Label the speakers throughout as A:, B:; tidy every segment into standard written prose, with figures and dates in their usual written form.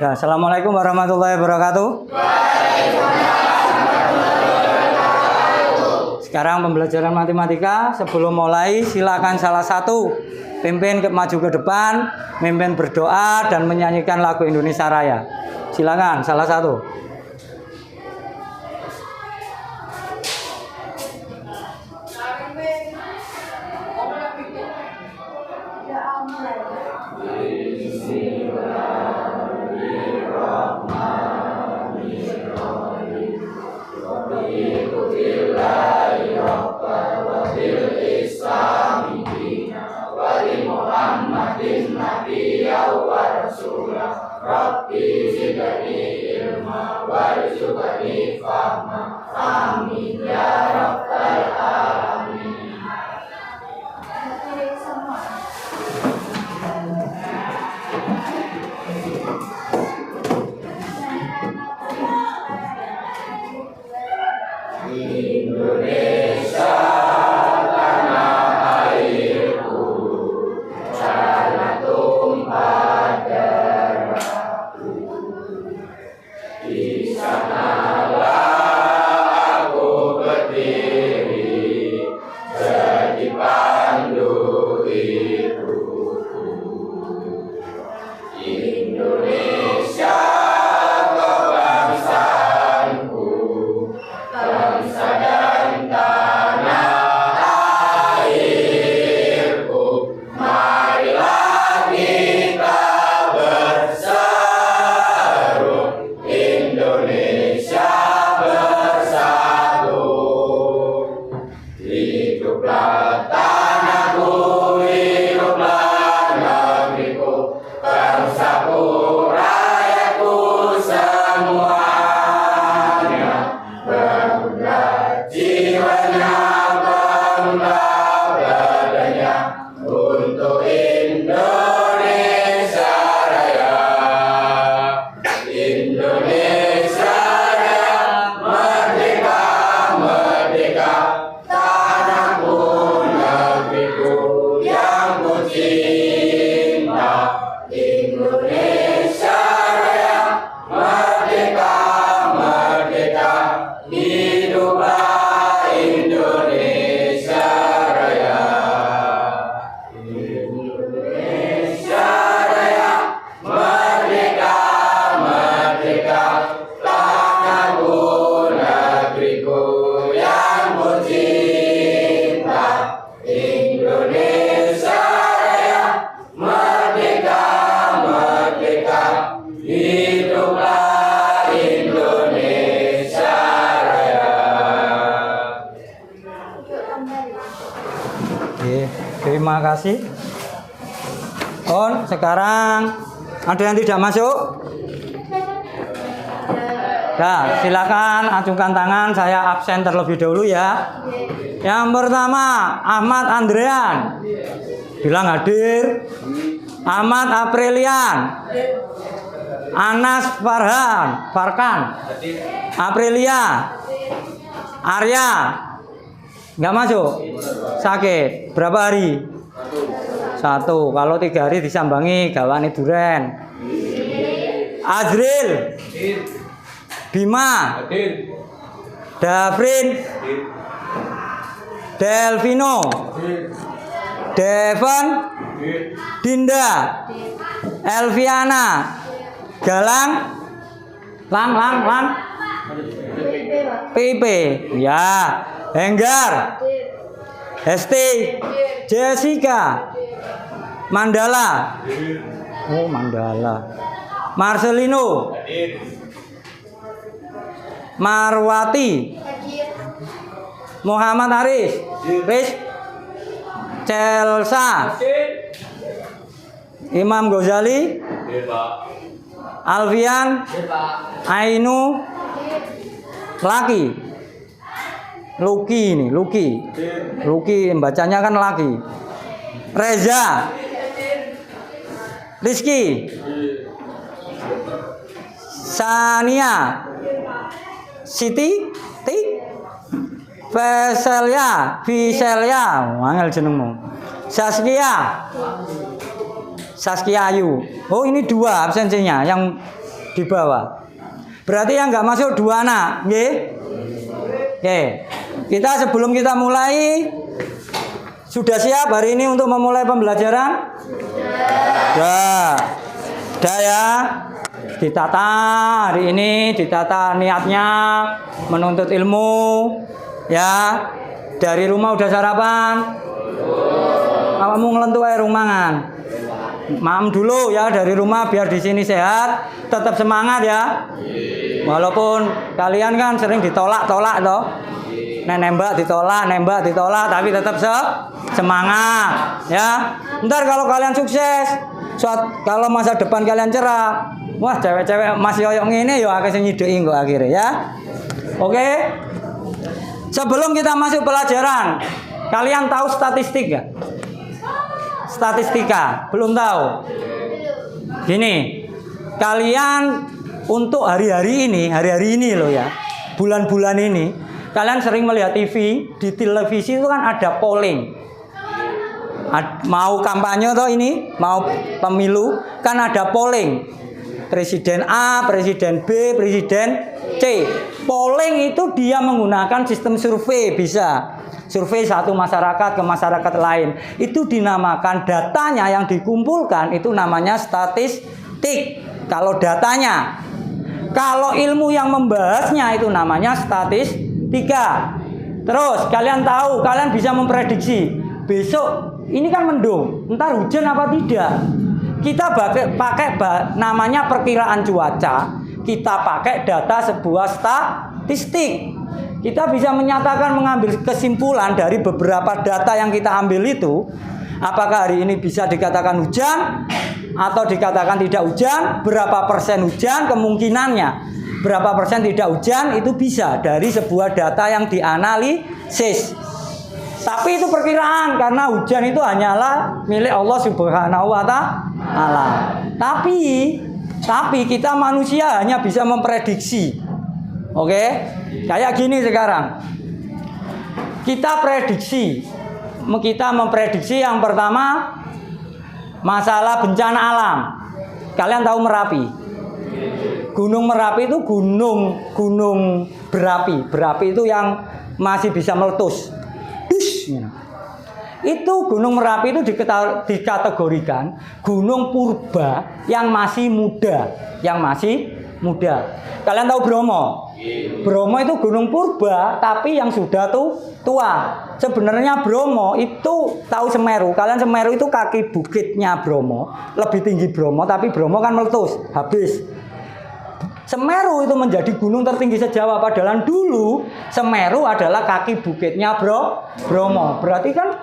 A: Ya, assalamualaikum warahmatullahi wabarakatuh. Sekarang pembelajaran matematika. Sebelum mulai, silakan salah satu pimpin maju ke depan, mimpin berdoa dan menyanyikan lagu Indonesia Raya. Silakan salah satu. Terima kasih. Sekarang ada yang tidak masuk? Nah, silakan ajukan tangan. Saya absen terlebih dahulu ya. Yang pertama, Ahmad Andrean. Bilang hadir. Ahmad Aprilian. Anas Farkan. Aprilia. Arya. Nggak masuk? Sakit. Berapa hari? 1. Kalau 3 hari disambangi gawani duren. Azril. Bima. Davrin. Delvino. Devon. Dinda. Elviana. Galang. Lang. PP. Ya. Henggar. Hesti. Jessica. Mandala. Oh, Mandala. Marcelino. Marwati. Muhammad Aris. Celsa. Imam Ghazali. Alfian. Ainu. Laki. Luki ini, Luki bacanya kan laki. Reza. Rizky. Sania. Siti. Viselia, angel jenengmu. Saskia. Saskia Ayu. Oh ini 2 absensinya yang di bawah. Berarti yang nggak masuk 2 anak, nggih? Oke. Kita sebelum kita mulai sudah siap hari ini untuk memulai pembelajaran? Sudah. Sudah ya. Ditata hari ini, ditata niatnya menuntut ilmu. Ya. Dari rumah udah sarapan? Kamu ngelentuk air rumangan. Maam dulu ya dari rumah biar di sini sehat, tetap semangat ya. Walaupun kalian kan sering ditolak-tolak toh. Nembak ditolak, tapi tetap semangat ya. Ntar kalau kalian sukses, kalau masa depan kalian cerah, wah cewek-cewek masih oyong ini ya akeh sing nyideki kok akhirnya ya. Oke. Sebelum kita masuk pelajaran, kalian tahu statistik nggak? Statistika, belum tahu? Gini, kalian untuk hari-hari ini loh ya, bulan-bulan ini, kalian sering melihat TV, di televisi itu kan ada polling. Mau kampanye toh ini, mau pemilu, kan ada polling. Presiden A, Presiden B, Presiden C. Polling itu dia menggunakan sistem survei bisa. Survei satu masyarakat ke masyarakat lain. Itu dinamakan datanya yang dikumpulkan itu namanya statistik. Kalau datanya. Kalau ilmu yang membahasnya itu namanya statistika. Terus kalian tahu, kalian bisa memprediksi besok ini kan mendung, entar hujan apa tidak. Kita pakai namanya perkiraan cuaca. Kita pakai data sebuah statistik. Kita bisa menyatakan mengambil kesimpulan dari beberapa data yang kita ambil itu. Apakah hari ini bisa dikatakan hujan atau dikatakan tidak hujan, berapa persen hujan kemungkinannya, berapa persen tidak hujan itu bisa dari sebuah data yang dianalisis. Tapi itu perkiraan karena hujan itu hanyalah milik Allah Subhanahu wa taala. Tapi kita manusia hanya bisa memprediksi. Oke? Kayak gini sekarang. Kita memprediksi yang pertama masalah bencana alam. Kalian tahu Merapi? Gunung Merapi itu gunung berapi. Berapi itu yang masih bisa meletus. Itu Gunung Merapi itu dikategorikan gunung purba yang masih muda, Kalian tahu Bromo? Bromo itu gunung purba tapi yang sudah tua. Sebenarnya Bromo itu tahu Semeru. Kalian Semeru itu kaki bukitnya Bromo, lebih tinggi Bromo tapi Bromo kan meletus, habis. Semeru itu menjadi gunung tertinggi se-Jawa padahal dulu Semeru adalah kaki bukitnya Bromo. Berarti kan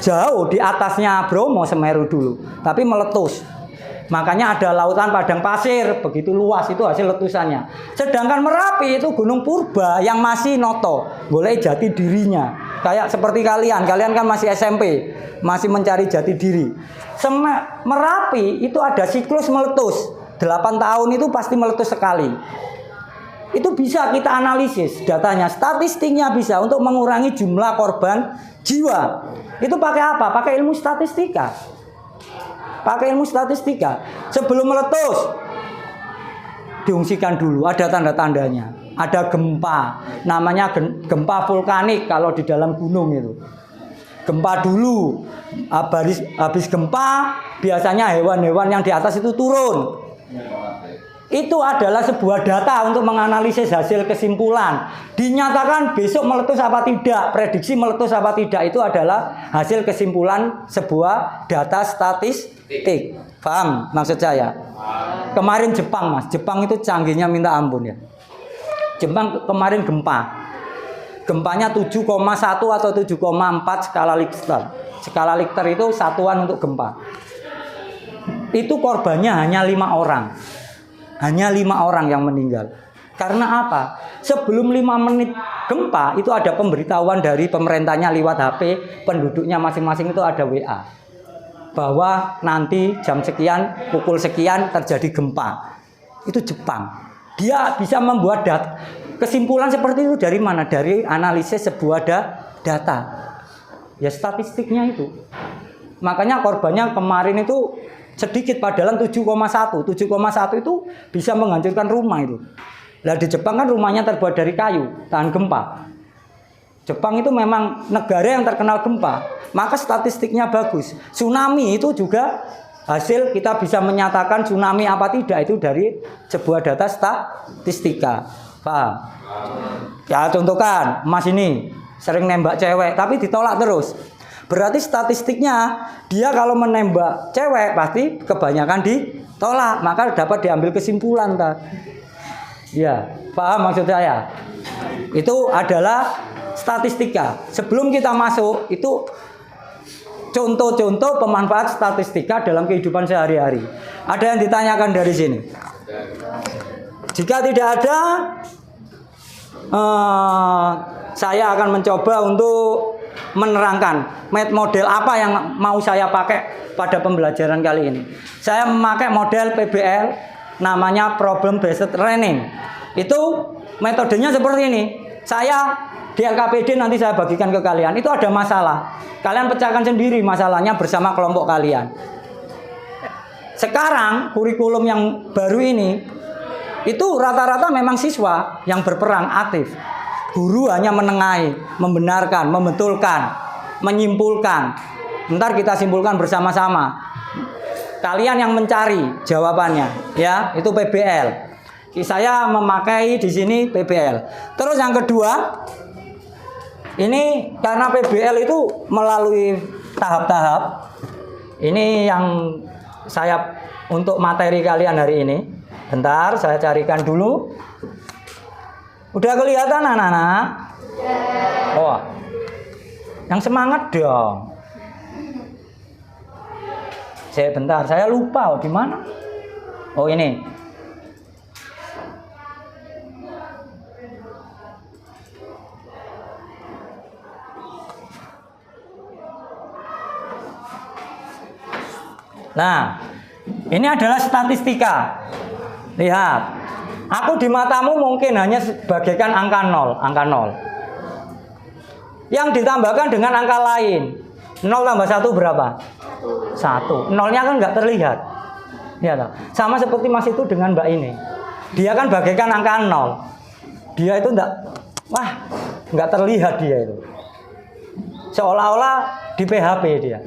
A: jauh di atasnya Bromo Semeru dulu, tapi meletus. Makanya ada lautan padang pasir, begitu luas itu hasil letusannya. Sedangkan Merapi itu gunung purba yang masih noto, boleh jati dirinya. Kayak seperti kalian kan masih SMP, masih mencari jati diri. Merapi itu ada siklus meletus, 8 tahun itu pasti meletus sekali. Itu bisa kita analisis datanya, statistiknya bisa untuk mengurangi jumlah korban jiwa. Itu pakai apa? Pakai ilmu statistika. Sebelum meletus diungsikan dulu, ada tanda-tandanya. Ada gempa, namanya gempa vulkanik kalau di dalam gunung itu. Gempa dulu, habis gempa biasanya hewan-hewan yang di atas itu turun. Itu adalah sebuah data untuk menganalisis hasil kesimpulan. Dinyatakan besok meletus apa tidak, prediksi meletus apa tidak, itu adalah hasil kesimpulan sebuah data statistik. Paham maksud saya? Kemarin Jepang, Mas. Jepang itu canggihnya minta ampun ya. Jepang kemarin gempa. Gempanya 7,1 atau 7,4 skala Richter. Skala Richter itu satuan untuk gempa. Itu korbannya hanya 5 orang. Hanya 5 orang yang meninggal. Karena apa? Sebelum 5 menit gempa itu ada pemberitahuan dari pemerintahnya lewat HP, penduduknya masing-masing itu ada WA. Bahwa nanti jam sekian, pukul sekian terjadi gempa. Itu Jepang. Dia bisa membuat kesimpulan seperti itu dari mana? Dari analisis sebuah data. Ya statistiknya itu. Makanya korbannya kemarin itu sedikit padahal 7,1. 7,1 itu bisa menghancurkan rumah itu. Nah di Jepang kan rumahnya terbuat dari kayu, tahan gempa. Jepang itu memang negara yang terkenal gempa, maka statistiknya bagus. Tsunami itu juga hasil kita bisa menyatakan tsunami apa tidak itu dari sebuah data statistika. Paham? Ya contohkan, Mas ini sering nembak cewek tapi ditolak terus. Berarti statistiknya dia kalau menembak cewek pasti kebanyakan ditolak, maka dapat diambil kesimpulan ya, paham maksud saya? Itu adalah statistika. Sebelum kita masuk itu contoh-contoh pemanfaat statistika dalam kehidupan sehari-hari. Ada yang ditanyakan dari sini? Jika tidak ada, saya akan mencoba untuk menerangkan model apa yang mau saya pakai pada pembelajaran kali ini. Saya memakai model PBL, namanya Problem Based Learning. Itu metodenya seperti ini. Saya di LKPD nanti saya bagikan ke kalian. Itu ada masalah, kalian pecahkan sendiri masalahnya bersama kelompok kalian. Sekarang kurikulum yang baru ini itu rata-rata memang siswa yang berperan aktif. Guru hanya menengahi, membenarkan, membetulkan, menyimpulkan. Ntar kita simpulkan bersama-sama. Kalian yang mencari jawabannya, ya, itu PBL. Saya memakai di sini PBL. Terus yang kedua, ini karena PBL itu melalui tahap-tahap. Ini yang saya untuk materi kalian hari ini. Bentar, saya carikan dulu. Udah kelihatan anak-anak? Oh, yang semangat dong. Bentar, saya lupa di mana. Oh ini. Nah, ini adalah statistika. Lihat, aku di matamu mungkin hanya bagaikan angka 0, angka 0. Yang ditambahkan dengan angka lain. 0 tambah 1 berapa? 1. Nolnya kan nggak terlihat. Ya, sama seperti Mas itu dengan Mbak ini. Dia kan bagaikan angka 0. Dia itu nggak terlihat dia itu. Seolah-olah di PHP dia.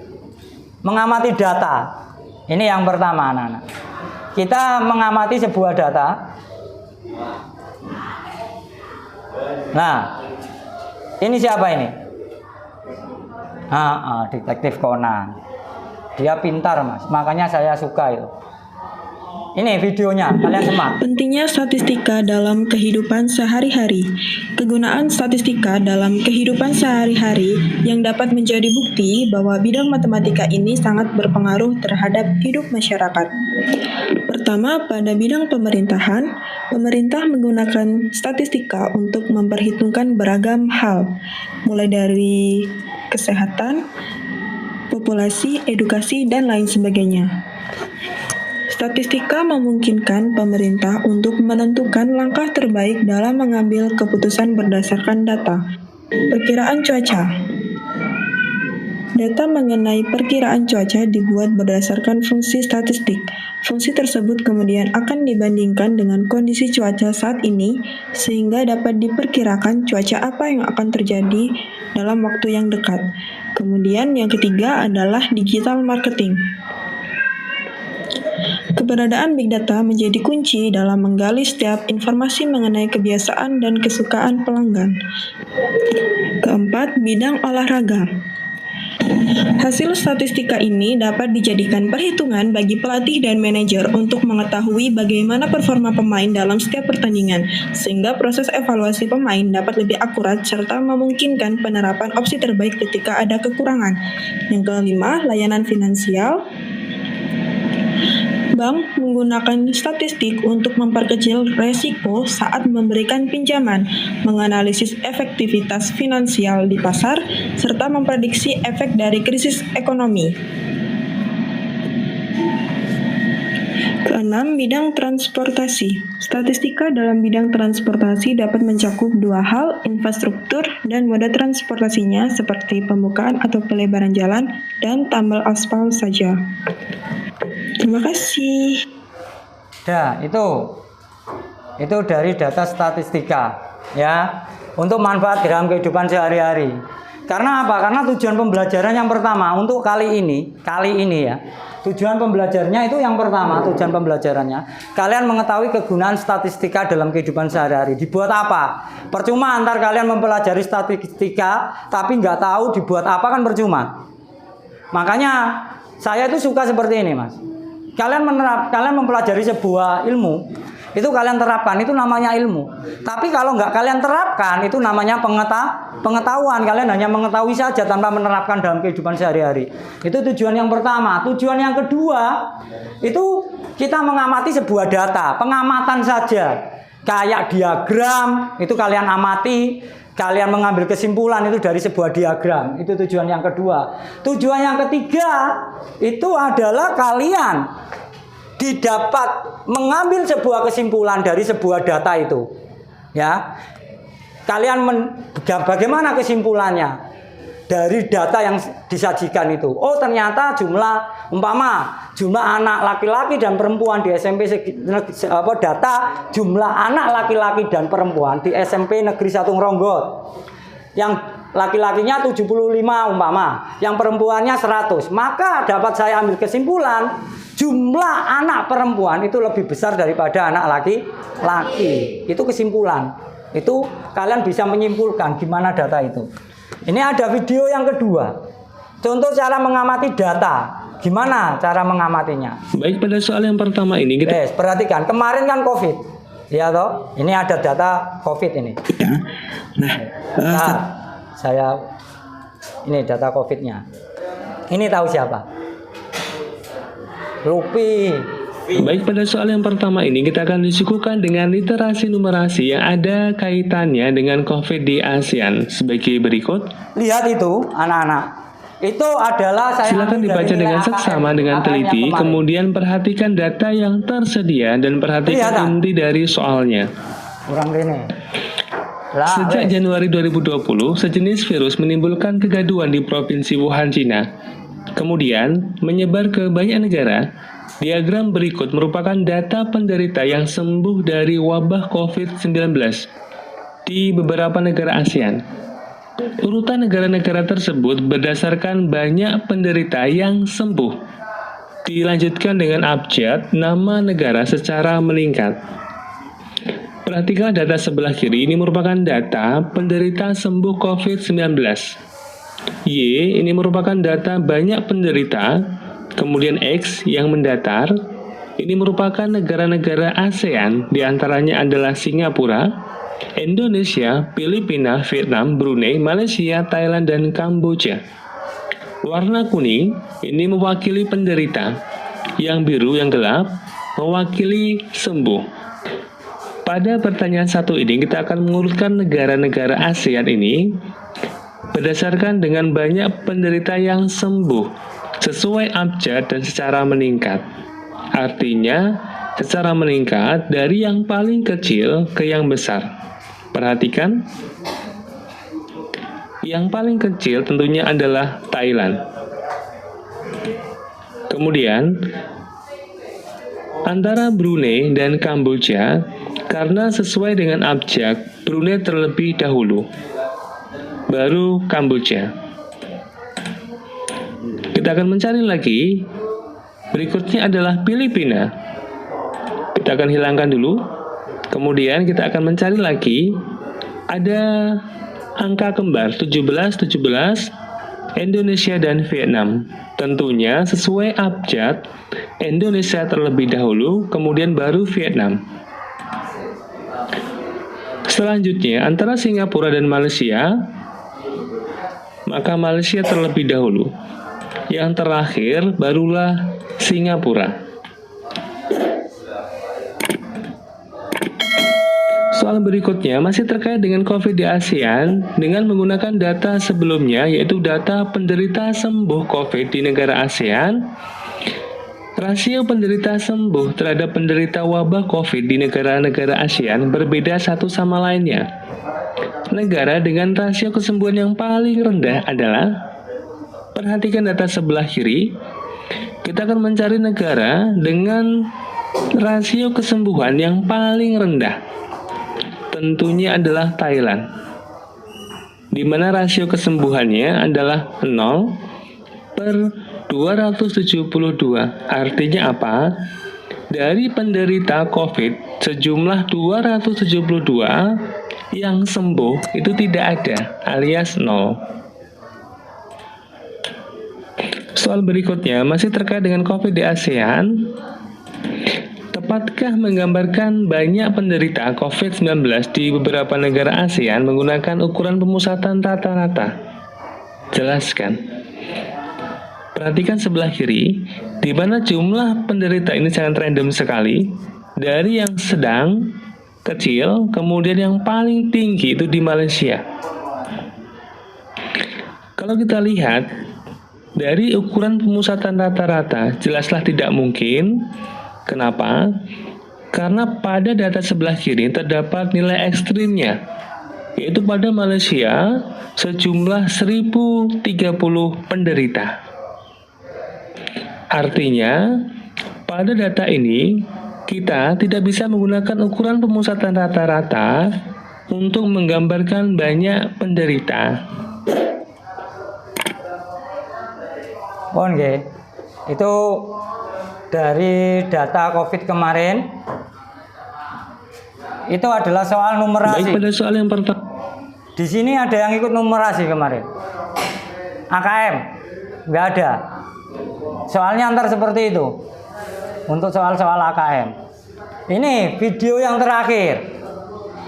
A: Mengamati data. Ini yang pertama, anak-anak. Kita mengamati sebuah data. Nah, ini siapa ini? Detektif Conan. Dia pintar, Mas. Makanya saya suka itu. Ini videonya, kalian simak.
B: Pentingnya statistika dalam kehidupan sehari-hari. Kegunaan statistika dalam kehidupan sehari-hari yang dapat menjadi bukti bahwa bidang matematika ini sangat berpengaruh terhadap hidup masyarakat. Pertama, pada bidang pemerintahan, pemerintah menggunakan statistika untuk memperhitungkan beragam hal, mulai dari kesehatan, populasi, edukasi, dan lain sebagainya. Statistika memungkinkan pemerintah untuk menentukan langkah terbaik dalam mengambil keputusan berdasarkan data. Perkiraan cuaca. Data mengenai perkiraan cuaca dibuat berdasarkan fungsi statistik. Fungsi tersebut kemudian akan dibandingkan dengan kondisi cuaca saat ini, sehingga dapat diperkirakan cuaca apa yang akan terjadi dalam waktu yang dekat. Kemudian yang ketiga adalah digital marketing. Keberadaan Big Data menjadi kunci dalam menggali setiap informasi mengenai kebiasaan dan kesukaan pelanggan. Keempat, bidang olahraga. Hasil statistika ini dapat dijadikan perhitungan bagi pelatih dan manajer untuk mengetahui bagaimana performa pemain dalam setiap pertandingan, sehingga proses evaluasi pemain dapat lebih akurat serta memungkinkan penerapan opsi terbaik ketika ada kekurangan. Yang kelima, layanan finansial. Bank menggunakan statistik untuk memperkecil resiko saat memberikan pinjaman, menganalisis efektivitas finansial di pasar, serta memprediksi efek dari krisis ekonomi. Keenam, bidang transportasi. Statistika dalam bidang transportasi dapat mencakup dua hal, infrastruktur dan moda transportasinya seperti pembukaan atau pelebaran jalan dan tambal aspal saja. Terima kasih.
A: Itu dari data statistika ya, untuk manfaat dalam kehidupan sehari-hari. Karena apa? Karena tujuan pembelajaran yang pertama untuk kali ini ya. Tujuan pembelajarnya itu yang pertama, tujuan pembelajarannya kalian mengetahui kegunaan statistika dalam kehidupan sehari-hari. Dibuat apa? Percuma antar kalian mempelajari statistika tapi nggak tahu dibuat apa, kan percuma. Makanya saya itu suka seperti ini, Mas. Kalian mempelajari sebuah ilmu, itu kalian terapkan, itu namanya ilmu. Tapi kalau nggak kalian terapkan, itu namanya pengetahuan. Kalian hanya mengetahui saja tanpa menerapkan dalam kehidupan sehari-hari. Itu tujuan yang pertama. Tujuan yang kedua, itu kita mengamati sebuah data, pengamatan saja. Kayak diagram, itu kalian amati, kalian mengambil kesimpulan itu dari sebuah diagram. Itu tujuan yang kedua. Tujuan yang ketiga, itu adalah kalian didapat mengambil sebuah kesimpulan dari sebuah data itu, ya. Kalian bagaimana kesimpulannya dari data yang disajikan itu? Oh, ternyata jumlah anak laki-laki dan perempuan di SMP data jumlah anak laki-laki dan perempuan di SMP Negeri 1 Ngronggot. Yang laki-lakinya 75 yang perempuannya 100. Maka dapat saya ambil kesimpulan jumlah anak perempuan itu lebih besar daripada anak laki-laki. Itu kesimpulan. Itu kalian bisa menyimpulkan gimana data itu. Ini ada video yang kedua. Contoh cara mengamati data. Gimana cara mengamatinya?
C: Baik, pada soal yang pertama ini kita
A: perhatikan, kemarin kan COVID. Ya toh? Ini ada data COVID ini.
B: Ya.
A: Ini data COVID-nya. Ini tahu siapa? Lupi.
C: Baik, pada soal yang pertama ini kita akan disuguhkan dengan literasi numerasi yang ada kaitannya dengan COVID di ASEAN sebagai berikut.
A: Lihat itu, anak-anak. Itu adalah
C: silakan dibaca dengan seksama dengan teliti, kemudian perhatikan data yang tersedia dan perhatikan inti dari soalnya.
A: Kurang ini.
C: Sejak Januari 2020, sejenis virus menimbulkan kegaduhan di Provinsi Wuhan, Cina. Kemudian menyebar ke banyak negara. Diagram berikut merupakan data penderita yang sembuh dari wabah COVID-19 di beberapa negara ASEAN. Urutan negara-negara tersebut berdasarkan banyak penderita yang sembuh. Dilanjutkan dengan abjad nama negara secara meningkat. Perhatikan data sebelah kiri, ini merupakan data penderita sembuh COVID-19. Y, ini merupakan data banyak penderita. Kemudian X yang mendatar, ini merupakan negara-negara ASEAN, diantaranya adalah Singapura, Indonesia, Filipina, Vietnam, Brunei, Malaysia, Thailand, dan Kamboja. Warna kuning ini mewakili penderita, yang biru yang gelap mewakili sembuh. Pada pertanyaan satu ini kita akan mengurutkan negara-negara ASEAN ini berdasarkan dengan banyak penderita yang sembuh sesuai abjad dan secara meningkat. Artinya secara meningkat dari yang paling kecil ke yang besar. Perhatikan, yang paling kecil tentunya adalah Thailand. Kemudian antara Brunei dan Kamboja, karena sesuai dengan abjad, Brunei terlebih dahulu, baru Kamboja. Kita akan mencari lagi. Berikutnya adalah Filipina. Kita akan hilangkan dulu. Kemudian kita akan mencari lagi. Ada angka kembar 17, Indonesia dan Vietnam. Tentunya sesuai abjad, Indonesia terlebih dahulu, kemudian baru Vietnam. Selanjutnya antara Singapura dan Malaysia, maka Malaysia terlebih dahulu. Yang terakhir barulah Singapura. Soal berikutnya masih terkait dengan COVID di ASEAN dengan menggunakan data sebelumnya, yaitu data penderita sembuh COVID di negara ASEAN. Rasio penderita sembuh terhadap penderita wabah COVID di negara-negara ASEAN berbeda satu sama lainnya. Negara dengan rasio kesembuhan yang paling rendah adalah, perhatikan data sebelah kiri, kita akan mencari negara dengan rasio kesembuhan yang paling rendah. Tentunya adalah Thailand, di mana rasio kesembuhannya adalah 0/272. Artinya apa? Dari penderita COVID sejumlah 272, yang sembuh itu tidak ada, alias 0. Soal berikutnya masih terkait dengan COVID di ASEAN. Tepatkah menggambarkan banyak penderita COVID-19 di beberapa negara ASEAN menggunakan ukuran pemusatan rata-rata? Jelaskan. Perhatikan sebelah kiri, di mana jumlah penderita ini sangat random sekali. Dari yang sedang, kecil, kemudian yang paling tinggi itu di Malaysia. Kalau kita lihat, dari ukuran pemusatan rata-rata, jelaslah tidak mungkin. Kenapa? Karena pada data sebelah kiri terdapat nilai ekstrimnya, yaitu pada Malaysia sejumlah 1030 penderita. Artinya, pada data ini, kita tidak bisa menggunakan ukuran pemusatan rata-rata untuk menggambarkan banyak penderita.
A: Oke, itu dari data COVID kemarin. Itu adalah soal numerasi.
C: Baik, pada soal yang pertama.
A: Di sini ada yang ikut numerasi kemarin. AKM nggak ada. Soalnya antar seperti itu. Untuk soal-soal AKM. Ini video yang terakhir.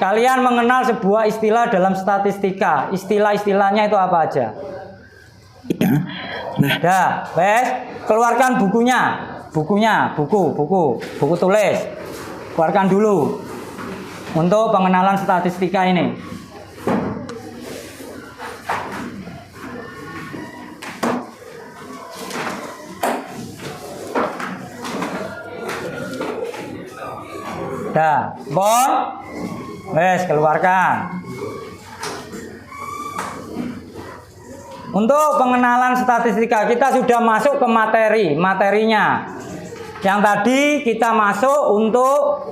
A: Kalian mengenal sebuah istilah dalam statistika. Istilah-istilahnya itu apa aja?
D: Ya. Nah,
A: wes, keluarkan bukunya, buku tulis. Keluarkan dulu untuk pengenalan statistika ini. Wes, keluarkan. Untuk pengenalan statistika, kita sudah masuk ke materinya. Yang tadi kita masuk untuk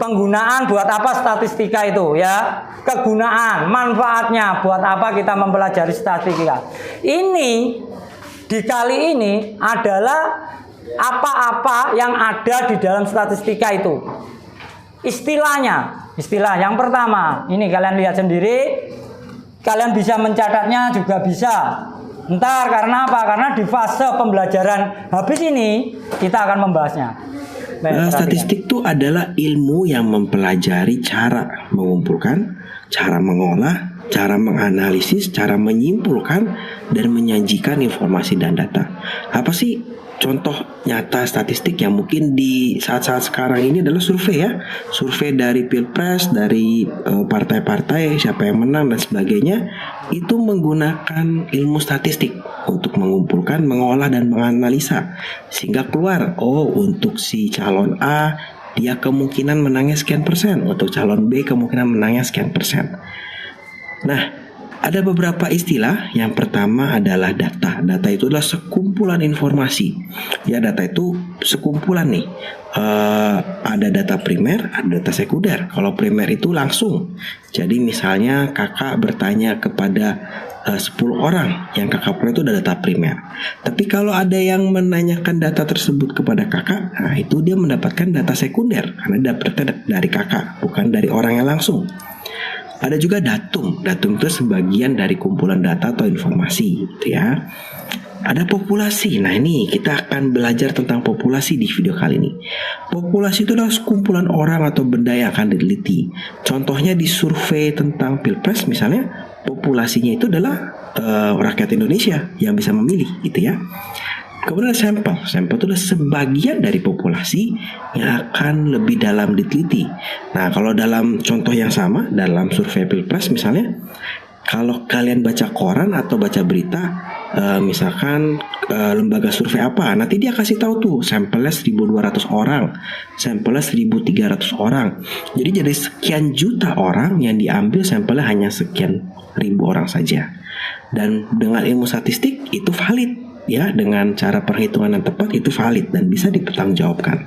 A: penggunaan buat apa statistika itu ya. Kegunaan, manfaatnya buat apa kita mempelajari statistika. Ini di kali ini adalah apa-apa yang ada di dalam statistika itu. Istilah yang pertama, ini kalian lihat sendiri. Kalian bisa mencatatnya juga bisa. Ntar karena apa? Karena di fase pembelajaran habis ini kita akan membahasnya.
D: Statistik itu adalah ilmu yang mempelajari cara mengumpulkan, cara mengolah, cara menganalisis, cara menyimpulkan, dan menyajikan informasi dan data. Apa sih contoh nyata statistik yang mungkin di saat-saat sekarang ini adalah survei ya. Survei dari Pilpres, dari partai-partai, siapa yang menang dan sebagainya. Itu menggunakan ilmu statistik untuk mengumpulkan, mengolah, dan menganalisa. Sehingga keluar, untuk si calon A, dia kemungkinan menangnya sekian persen. Untuk calon B, kemungkinan menangnya sekian persen. Nah, ada beberapa istilah. Yang pertama adalah data. Data itu adalah sekumpulan informasi. Ya, data itu sekumpulan nih. Ada data primer, ada data sekunder. Kalau primer itu langsung. Jadi misalnya kakak bertanya kepada 10 orang, yang kakak perlu itu adalah data primer. Tapi kalau ada yang menanyakan data tersebut kepada kakak, nah itu dia mendapatkan data sekunder karena dapatnya dari kakak, bukan dari orang yang langsung. Ada juga datum. Datum itu sebagian dari kumpulan data atau informasi, gitu ya. Ada populasi. Nah, ini kita akan belajar tentang populasi di video kali ini. Populasi itu adalah sekumpulan orang atau benda yang akan diteliti. Contohnya di survei tentang Pilpres misalnya, populasinya itu adalah rakyat Indonesia yang bisa memilih, gitu ya. Kemudian sampel. Sampel itu adalah sebagian dari populasi yang akan lebih dalam diteliti. Nah, kalau dalam contoh yang sama, dalam survei Pilpres misalnya, kalau kalian baca koran atau baca berita, misalkan lembaga survei apa, nanti dia kasih tahu tuh sampelnya 1.200 orang, sampelnya 1.300 orang. Jadi dari sekian juta orang yang diambil sampelnya hanya sekian ribu orang saja. Dan dengan ilmu statistik itu valid. ya, dengan cara perhitungan yang tepat itu valid dan bisa dipertanggungjawabkan.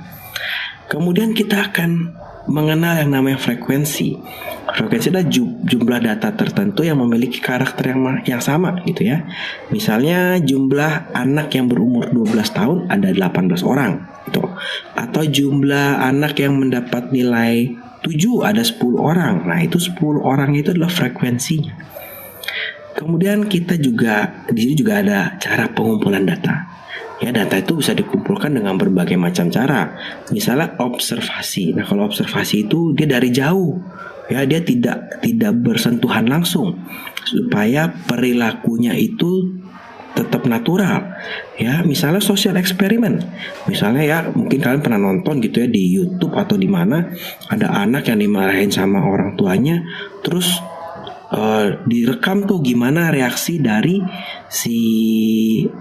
D: Kemudian kita akan mengenal yang namanya frekuensi. Frekuensi adalah jumlah data tertentu yang memiliki karakter yang sama gitu ya. Misalnya jumlah anak yang berumur 12 tahun ada 18 orang gitu. Atau jumlah anak yang mendapat nilai 7 ada 10 orang. Nah, itu 10 orang itu adalah frekuensinya. Kemudian kita juga di sini juga ada cara pengumpulan data. Ya, data itu bisa dikumpulkan dengan berbagai macam cara. Misalnya observasi. Nah, kalau observasi itu dia dari jauh. Ya, dia tidak bersentuhan langsung supaya perilakunya itu tetap natural. Ya, misalnya social eksperimen. Misalnya ya, mungkin kalian pernah nonton gitu ya di YouTube atau di mana ada anak yang dimarahin sama orang tuanya, terus direkam tuh gimana reaksi dari si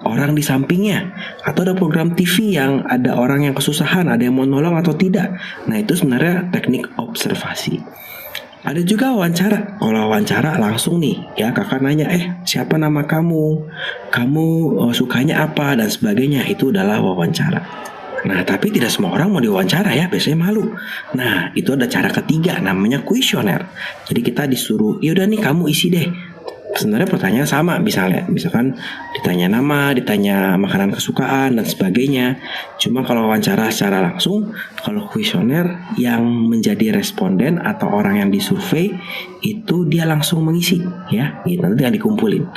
D: orang di sampingnya. Atau ada program TV yang ada orang yang kesusahan, ada yang mau nolong atau tidak. Nah, itu sebenarnya teknik observasi. Ada juga wawancara. Kalau wawancara langsung nih ya, kakak nanya, siapa nama kamu? Kamu sukanya apa? Dan sebagainya. Itu adalah wawancara. Nah, tapi tidak semua orang mau diwawancara ya, biasanya malu. Nah, itu ada cara ketiga namanya kuesioner. Jadi kita disuruh, yaudah nih kamu isi deh. Sebenarnya pertanyaan sama, misalkan ditanya nama, ditanya makanan kesukaan dan sebagainya. Cuma kalau wawancara secara langsung, kalau kuesioner yang menjadi responden atau orang yang disurvei itu dia langsung mengisi ya, gitu, nanti yang dikumpulin.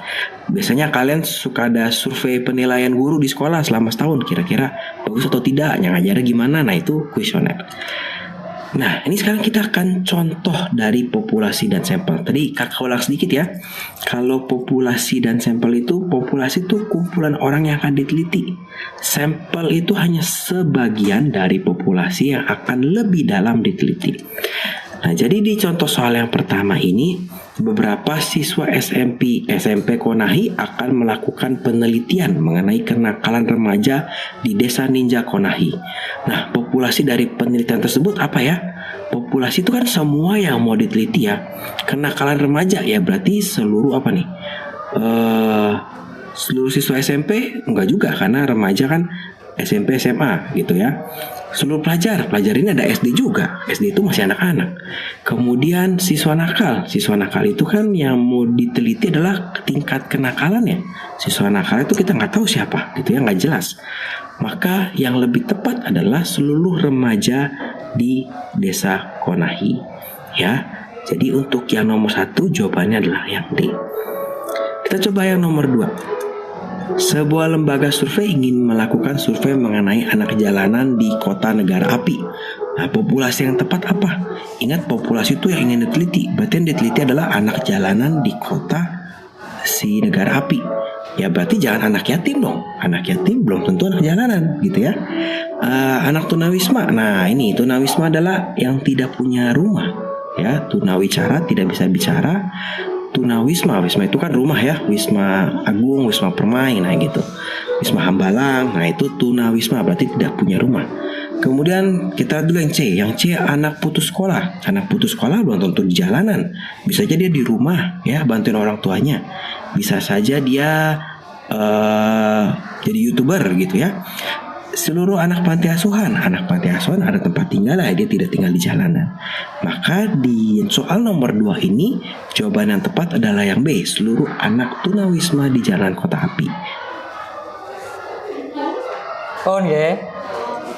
D: Biasanya kalian suka ada survei penilaian guru di sekolah selama setahun, kira-kira bagus atau tidak, yang ngajarnya gimana, nah itu kuesioner. Nah, ini sekarang kita akan contoh dari populasi dan sampel. Tadi kakak ulang sedikit ya. Kalau populasi dan sampel itu, populasi itu kumpulan orang yang akan diteliti. Sampel itu hanya sebagian dari populasi yang akan lebih dalam diteliti. Nah, jadi di contoh soal yang pertama ini, beberapa siswa SMP Konahi akan melakukan penelitian mengenai kenakalan remaja di desa Ninja Konahi. Nah, populasi dari penelitian tersebut apa ya? Populasi itu kan semua yang mau diteliti ya. Kenakalan remaja ya berarti seluruh apa nih? Seluruh siswa SMP? Enggak juga, karena remaja kan SMP SMA gitu ya. Seluruh pelajar ini ada SD juga. SD itu masih anak-anak. Kemudian siswa nakal itu kan yang mau diteliti adalah tingkat kenakalannya. Siswa nakal itu kita nggak tahu siapa, gitu ya, nggak jelas. Maka yang lebih tepat adalah seluruh remaja di desa Konahi. Ya, jadi untuk yang nomor 1 jawabannya adalah yang D. Kita coba yang nomor 2. Sebuah lembaga survei ingin melakukan survei mengenai anak jalanan di kota negara api. Nah, populasi yang tepat apa? Ingat, populasi itu yang ingin diteliti. Berarti yang diteliti adalah anak jalanan di kota si negara api. Ya berarti jangan anak yatim dong. Anak yatim belum tentu anak jalanan gitu ya. Anak tunawisma. Nah, ini tunawisma adalah yang tidak punya rumah. Ya, tunawicara tidak bisa bicara. Tunawisma itu kan rumah ya, Wisma Agung, Wisma Permai, nah gitu. Wisma Hambalang, nah itu tunawisma berarti tidak punya rumah. Kemudian kita dulu yang C. Yang C anak putus sekolah. Anak putus sekolah belum tentu di jalanan. Bisa aja dia di rumah ya, bantuin orang tuanya. Bisa saja dia jadi YouTuber gitu ya. Seluruh anak panti asuhan ada tempat tinggal lah, dia tidak tinggal di jalanan. Maka di soal nomor 2 ini jawaban yang tepat adalah yang B, seluruh anak tunawisma di jalan kota api.
A: Oh nggih.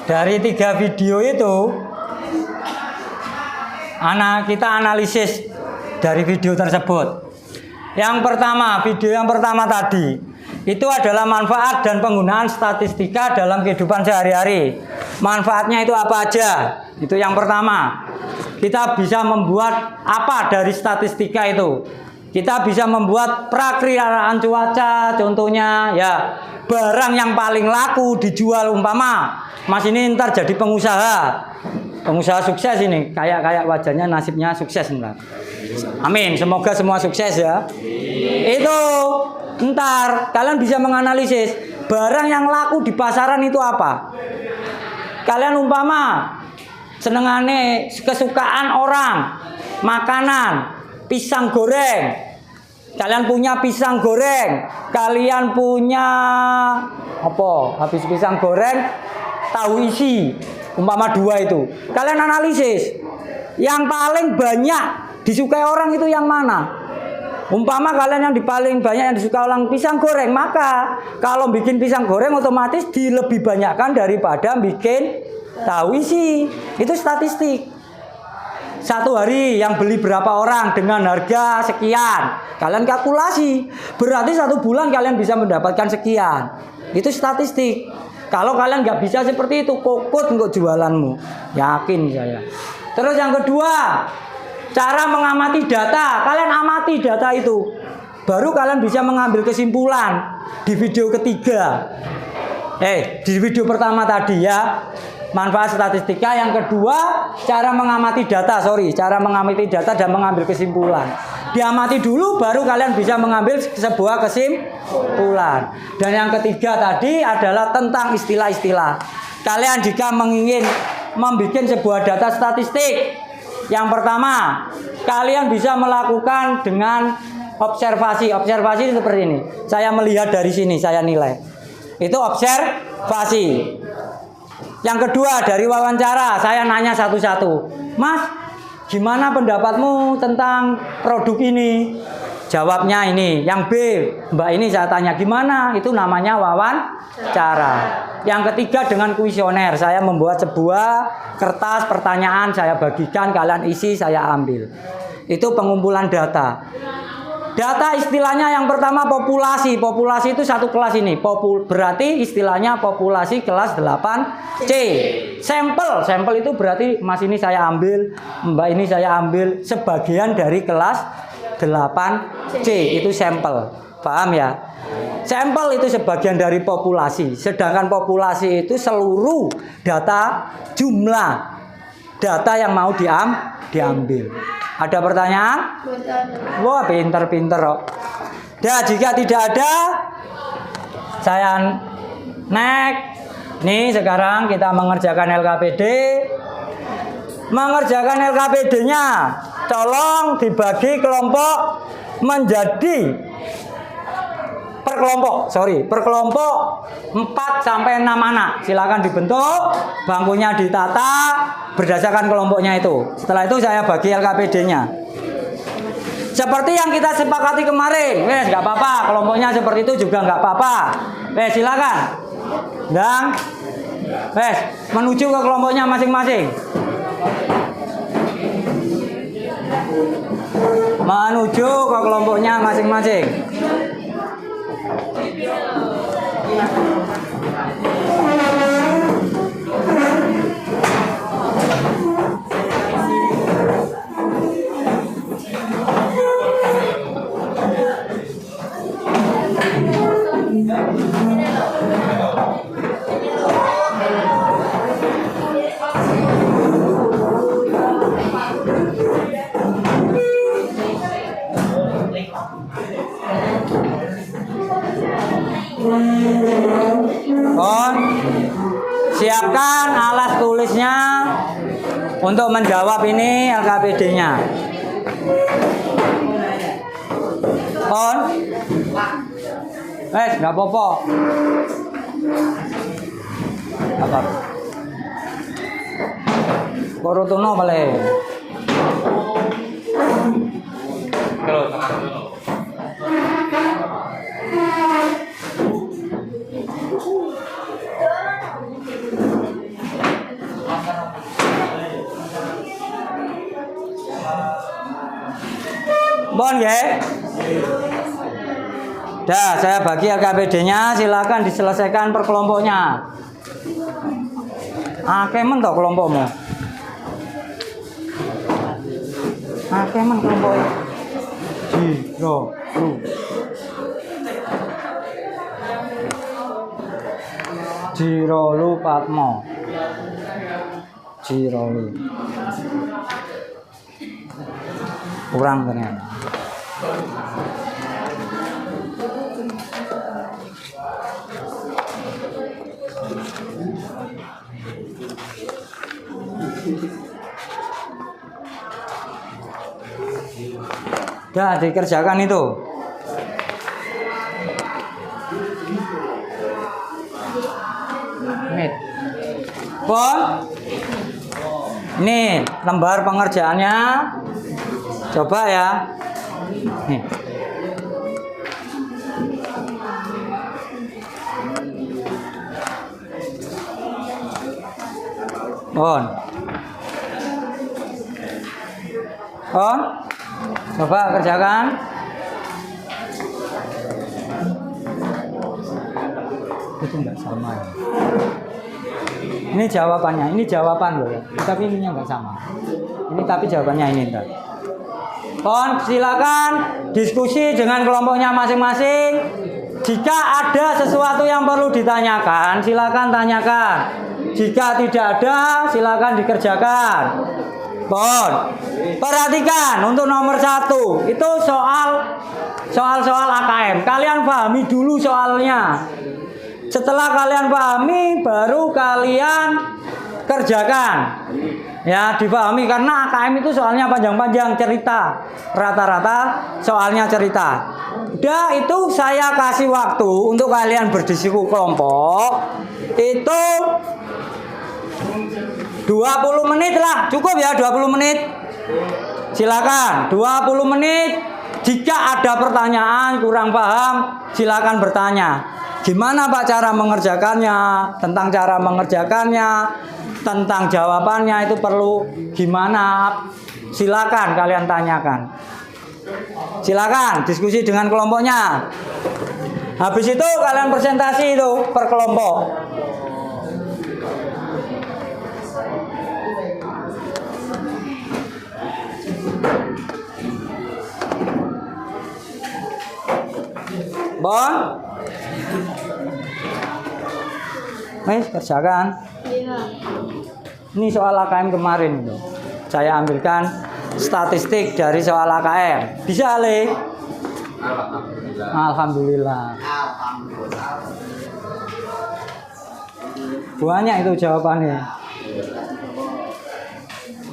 A: Dari 3 video itu kita analisis dari video tersebut. Video yang pertama tadi itu adalah manfaat dan penggunaan statistika dalam kehidupan sehari-hari. Manfaatnya itu apa aja? Itu yang pertama. Kita bisa membuat apa dari statistika itu? Kita bisa membuat prakiraan cuaca, contohnya ya, barang yang paling laku dijual, umpama Mas ini ntar jadi pengusaha sukses ini, kayak wajahnya nasibnya sukses ntar. Amin, semoga semua sukses ya. Itu ntar kalian bisa menganalisis barang yang laku di pasaran itu apa. Kalian umpama senengane kesukaan orang, makanan, pisang goreng. Kalian punya pisang goreng, kalian punya apa? Habis pisang goreng, tahu isi, umpama 2 itu. Kalian analisis, yang paling banyak disukai orang itu yang mana? Umpama kalian yang paling banyak yang disukai orang pisang goreng, maka kalau bikin pisang goreng otomatis dilebih banyakkan daripada bikin tahu isi. Itu statistik. Satu hari yang beli berapa orang dengan harga sekian, kalian kalkulasi, berarti 1 bulan kalian bisa mendapatkan sekian. Itu statistik. Kalau kalian nggak bisa seperti itu, kokot untuk jualanmu, yakin saya. Terus yang kedua, cara mengamati data. Kalian amati data itu, baru kalian bisa mengambil kesimpulan. Di video ketiga, di video pertama tadi ya, manfaat statistika. Yang kedua, cara mengamati data. Cara mengamati data dan mengambil kesimpulan. Diamati dulu, baru kalian bisa mengambil sebuah kesimpulan. Dan yang ketiga tadi adalah tentang istilah-istilah. Kalian jika ingin membuat sebuah data statistik, yang pertama, kalian bisa melakukan dengan observasi. Observasi seperti ini. Saya melihat dari sini, saya nilai. Itu observasi. Yang kedua, dari wawancara, saya nanya satu-satu. Mas, gimana pendapatmu tentang produk ini? Jawabnya ini. Yang B, Mbak ini saya tanya gimana? Itu namanya wawancara. Yang ketiga dengan kuesioner. Saya membuat sebuah kertas pertanyaan, saya bagikan, kalian isi, saya ambil. Itu pengumpulan data. Data istilahnya yang pertama populasi. Populasi itu satu kelas ini. Berarti istilahnya populasi kelas 8C. Sampel itu berarti Mas ini saya ambil, Mbak ini saya ambil, sebagian dari kelas 8C. Itu sampel. Paham ya? Sampel itu sebagian dari populasi. Sedangkan populasi itu seluruh data, jumlah data yang mau diambil. Ada pertanyaan? Wah, pinter-pinter kok. Dan jika tidak ada, saya next. Nih sekarang kita mengerjakan LKPD. Mengerjakan LKPD-nya, tolong dibagi kelompok menjadi per kelompok 4 sampai 6 anak. Silakan dibentuk, bangkunya ditata berdasarkan kelompoknya itu. Setelah itu saya bagi LKPD-nya. Seperti yang kita sepakati kemarin. Wes, nggak apa-apa. Kelompoknya seperti itu juga nggak apa-apa. Wes, silakan. Dan wes, menuju ke kelompoknya masing-masing. Menuju ke kelompoknya masing-masing. Siapkan alas tulisnya untuk menjawab ini LKPD-nya. Nggak apa-apa. Apa? Korutuno boleh. Terus. Bon ya. Dah, saya bagi LKPD-nya, silakan diselesaikan per kelompoknya. Kemen toh kelompokmu. Kemen kelompoknya. Jirolu Patmo. Jirolu. Kurang ternyata. Dah dikerjakan itu. menit. Pon. Ini lembar pengerjaannya. Coba ya. Nih. On. Coba kerjakan. Itu enggak sama ya. Ini jawabannya, ini jawaban loh ya. Tapi ininya enggak sama. Ini tapi jawabannya ini entar. Silakan diskusi dengan kelompoknya masing-masing. Jika ada sesuatu yang perlu ditanyakan, silakan tanyakan. Jika tidak ada, silakan dikerjakan. Perhatikan untuk nomor 1 itu soal AKM. Kalian pahami dulu soalnya. Setelah kalian pahami, baru kalian kerjakan. Ya, dipahami karena AKM itu soalnya panjang-panjang cerita. Rata-rata soalnya cerita. Udah itu saya kasih waktu untuk kalian berdiskusi kelompok. Itu 20 menit lah. Cukup ya 20 menit. Silakan 20 menit. Jika ada pertanyaan kurang paham, silakan bertanya. Gimana Pak cara mengerjakannya? Tentang cara mengerjakannya, tentang jawabannya itu perlu gimana? Silakan kalian tanyakan. Silakan diskusi dengan kelompoknya. Habis itu kalian presentasi itu per kelompok. Bon? Kerjakan. Ini soal AKM kemarin itu. Saya ambilkan statistik dari soal AKM. Bisa, Le? Alhamdulillah. Banyak itu jawabannya.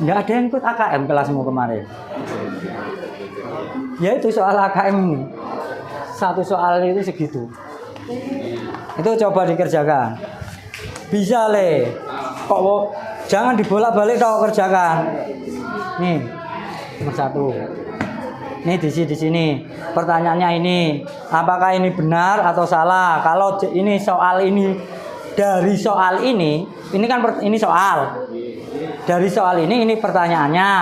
A: Nggak ada yang ikut AKM kelasmu kemarin. Ya itu soal AKM ini. Satu soal itu segitu. Itu coba dikerjakan. Bisa, Le. Kok jangan dibolak-balik kau kerjakan. Nih, nomor 1. Nih di sini. Pertanyaannya ini, apakah ini benar atau salah? Kalau ini soal ini dari soal ini kan ini soal. Dari soal ini pertanyaannya.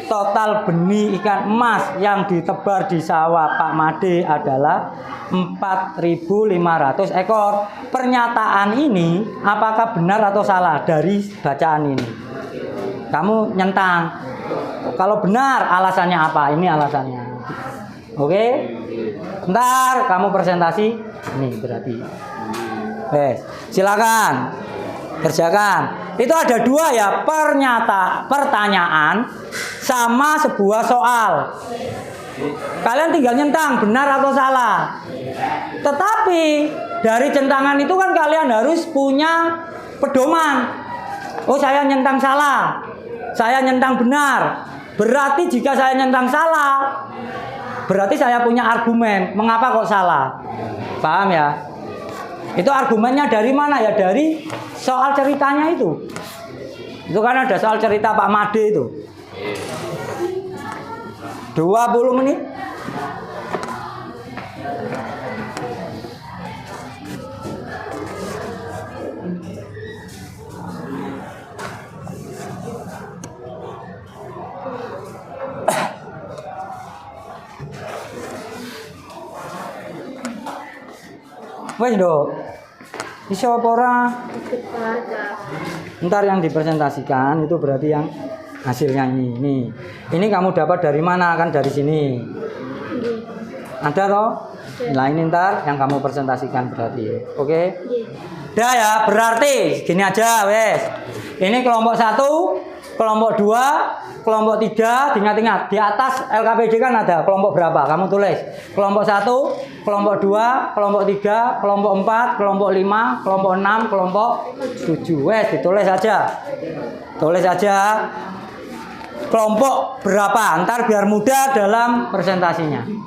A: Total benih ikan emas yang ditebar di sawah Pak Made adalah 4.500 ekor. Pernyataan ini apakah benar atau salah dari bacaan ini? Kamu nyentang. Kalau benar alasannya apa? Ini alasannya. Oke? Ntar kamu presentasi. Ini berarti. Silakan kerjakan. Itu ada 2 ya, pertanyaan sama sebuah soal. Kalian tinggal nyentang benar atau salah. Tetapi dari centangan itu kan kalian harus punya pedoman. Oh, saya nyentang salah. Saya nyentang benar. Berarti jika saya nyentang salah, berarti saya punya argumen. Mengapa kok salah? Paham ya? Itu argumennya dari mana ya? Dari soal ceritanya itu. Itu kan ada soal cerita Pak Made itu. 20 menit. Wes dok, iso apa ora? Ntar yang dipresentasikan itu berarti yang hasilnya ini. Ini kamu dapat dari mana? Kan dari sini. Ada toh? Nah ini ntar yang kamu presentasikan berarti. Oke? Dah ya, berarti gini aja wes. Ini kelompok 1, kelompok 2, kelompok 3, diingat-ingat. Di atas LKPD kan ada kelompok berapa? Kamu tulis. Kelompok 1, kelompok 2, kelompok 3, kelompok 4, kelompok 5, kelompok 6, kelompok 7. Wes, ditulis aja. Tulis aja kelompok berapa. Ntar biar mudah dalam presentasinya.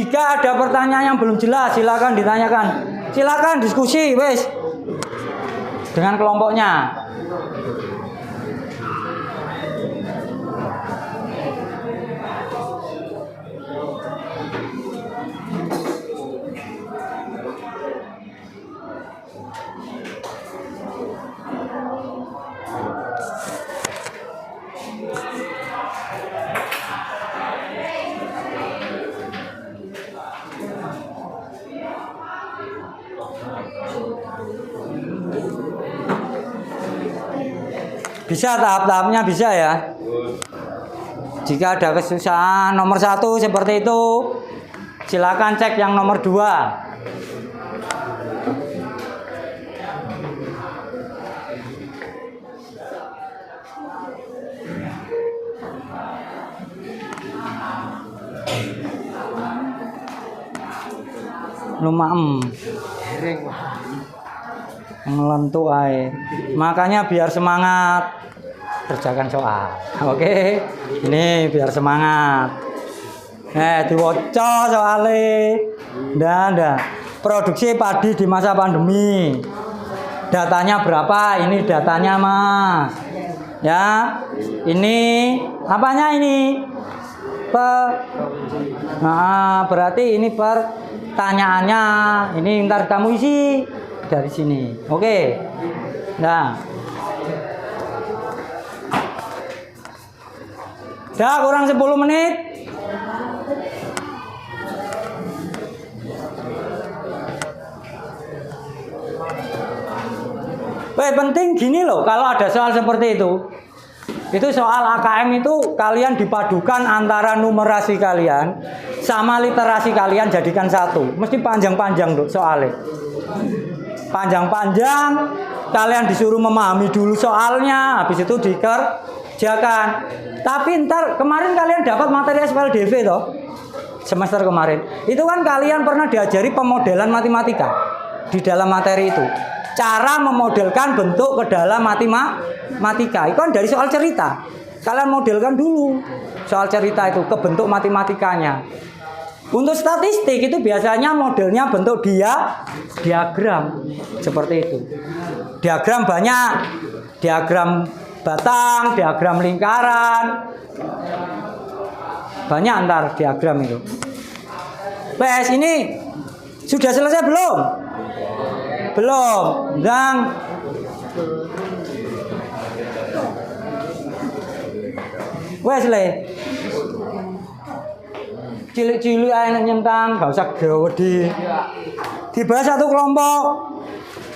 A: Jika ada pertanyaan yang belum jelas, silakan ditanyakan. Silakan diskusi, wes, dengan kelompoknya. Bisa tahap-tahapnya bisa ya. Jika ada kesusahan nomor 1 seperti itu, silakan cek yang nomor 2. Lumaem. Ngelentuk ae. Makanya biar semangat kerjakan soal. Oke. Ini biar semangat. Diwaca soalnya. Ndak. Produksi padi di masa pandemi. Datanya berapa? Ini datanya, Mas. Ya. Ini apanya ini? Nah, berarti ini pertanyaannya. Ini ntar kamu isi dari sini. Oke. Nah. Dah kurang 10 menit. Penting gini loh, kalau ada soal seperti itu soal AKM itu kalian dipadukan antara numerasi kalian sama literasi kalian jadikan satu. Mesti panjang-panjang tuh soalnya. Panjang-panjang, kalian disuruh memahami dulu soalnya, habis itu dikerjakan. Tapi ntar kemarin kalian dapat materi SPLDV toh, semester kemarin. Itu kan kalian pernah diajari pemodelan matematika di dalam materi itu. Cara memodelkan bentuk ke dalam matematika. Itu kan dari soal cerita. Kalian modelkan dulu soal cerita itu ke bentuk matematikanya. Untuk statistik itu biasanya modelnya bentuk diagram seperti itu. Diagram banyak, diagram batang, diagram lingkaran, banyak antar diagram itu. PS ini sudah selesai belum? Belum. Dan Wesley cilik-cilik aja nyentang, gak usah gede. Dibahas satu kelompok,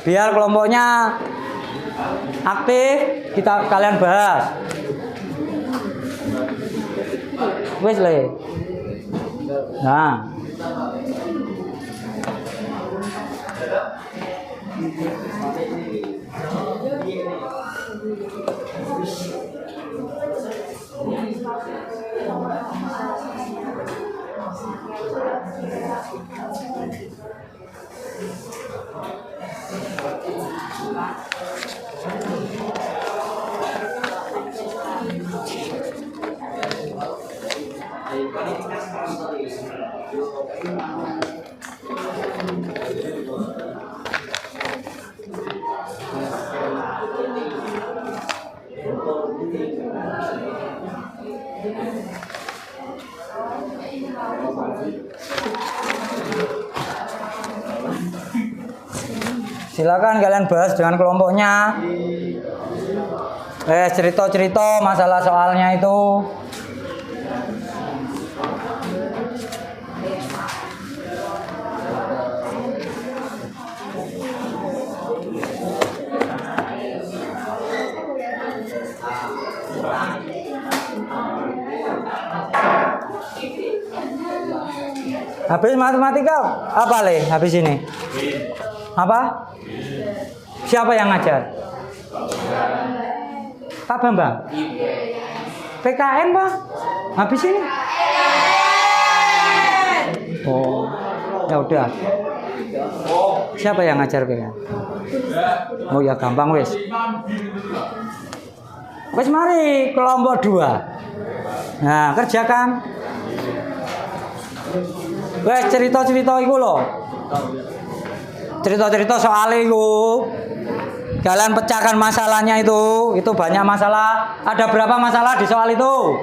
A: biar kelompoknya aktif, kalian bahas. Wesley. Nah. Silakan kalian bahas dengan kelompoknya. Cerita-cerita masalah soalnya itu. Habis matematika apa Le? Habis ini apa? Siapa yang ngajar? Pak Bambang? PKN Pak? Habis ini? Oh, ya udah. Siapa yang ngajar PKN? Oh ya gampang wes. Wes mari kelompok 2. Nah kerjakan. Wes cerita-cerita iku lho. Cerita-cerita soal iku. Kalian pecahkan masalahnya itu banyak masalah. Ada berapa masalah di soal itu?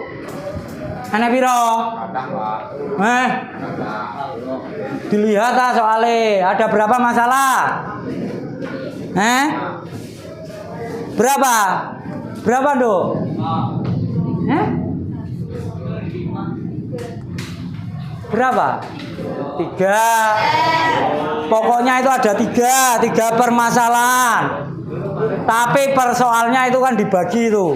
A: Ana piro? Dilihat ah soalnya. Ada berapa masalah? Berapa? Berapa, Dok? Berapa? 3. Pokoknya itu ada 3 permasalahan. Tapi persoalnya itu kan dibagi itu.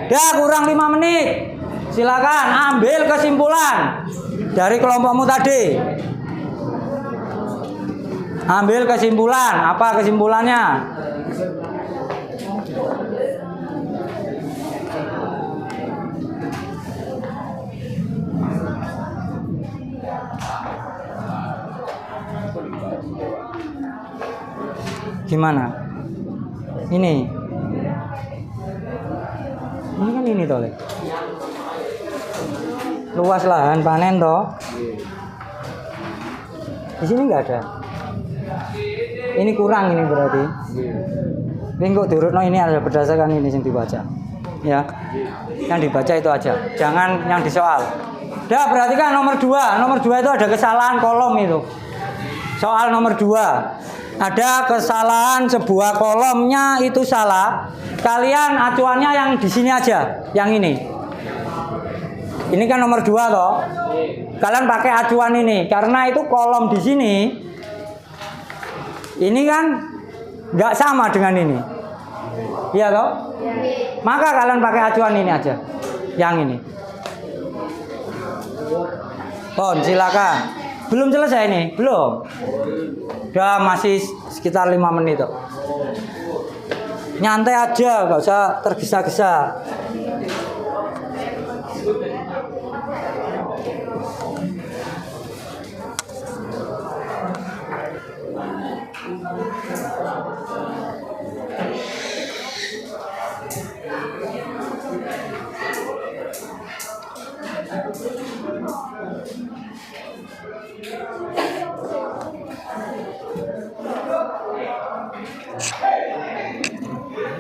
A: Dah kurang 5 menit. Silakan ambil kesimpulan dari kelompokmu tadi. Ambil kesimpulan. Apa kesimpulannya? Gimana? Ini kan ini toh, Le. Luas lahan panen toh. Di sini nggak ada. Ini kurang ini berarti. Minggu diurutno ini ada berdasarkan ini yang dibaca. Ya. Yang dibaca itu aja. Jangan yang disoal. Dah berarti kan nomor 2. Nomor 2 itu ada kesalahan kolom itu. Soal nomor 2. Ada kesalahan sebuah kolomnya itu salah. Kalian acuannya yang di sini aja, yang ini. Ini kan nomor 2 toh. Kalian pakai acuan ini karena itu kolom di sini. Ini kan nggak sama dengan ini. Iya toh? Maka kalian pakai acuan ini aja. Yang ini. Silakan. Belum selesai ini? Belum. Udah masih sekitar 5 menit toh. Nyantai aja, nggak usah tergesa-gesa.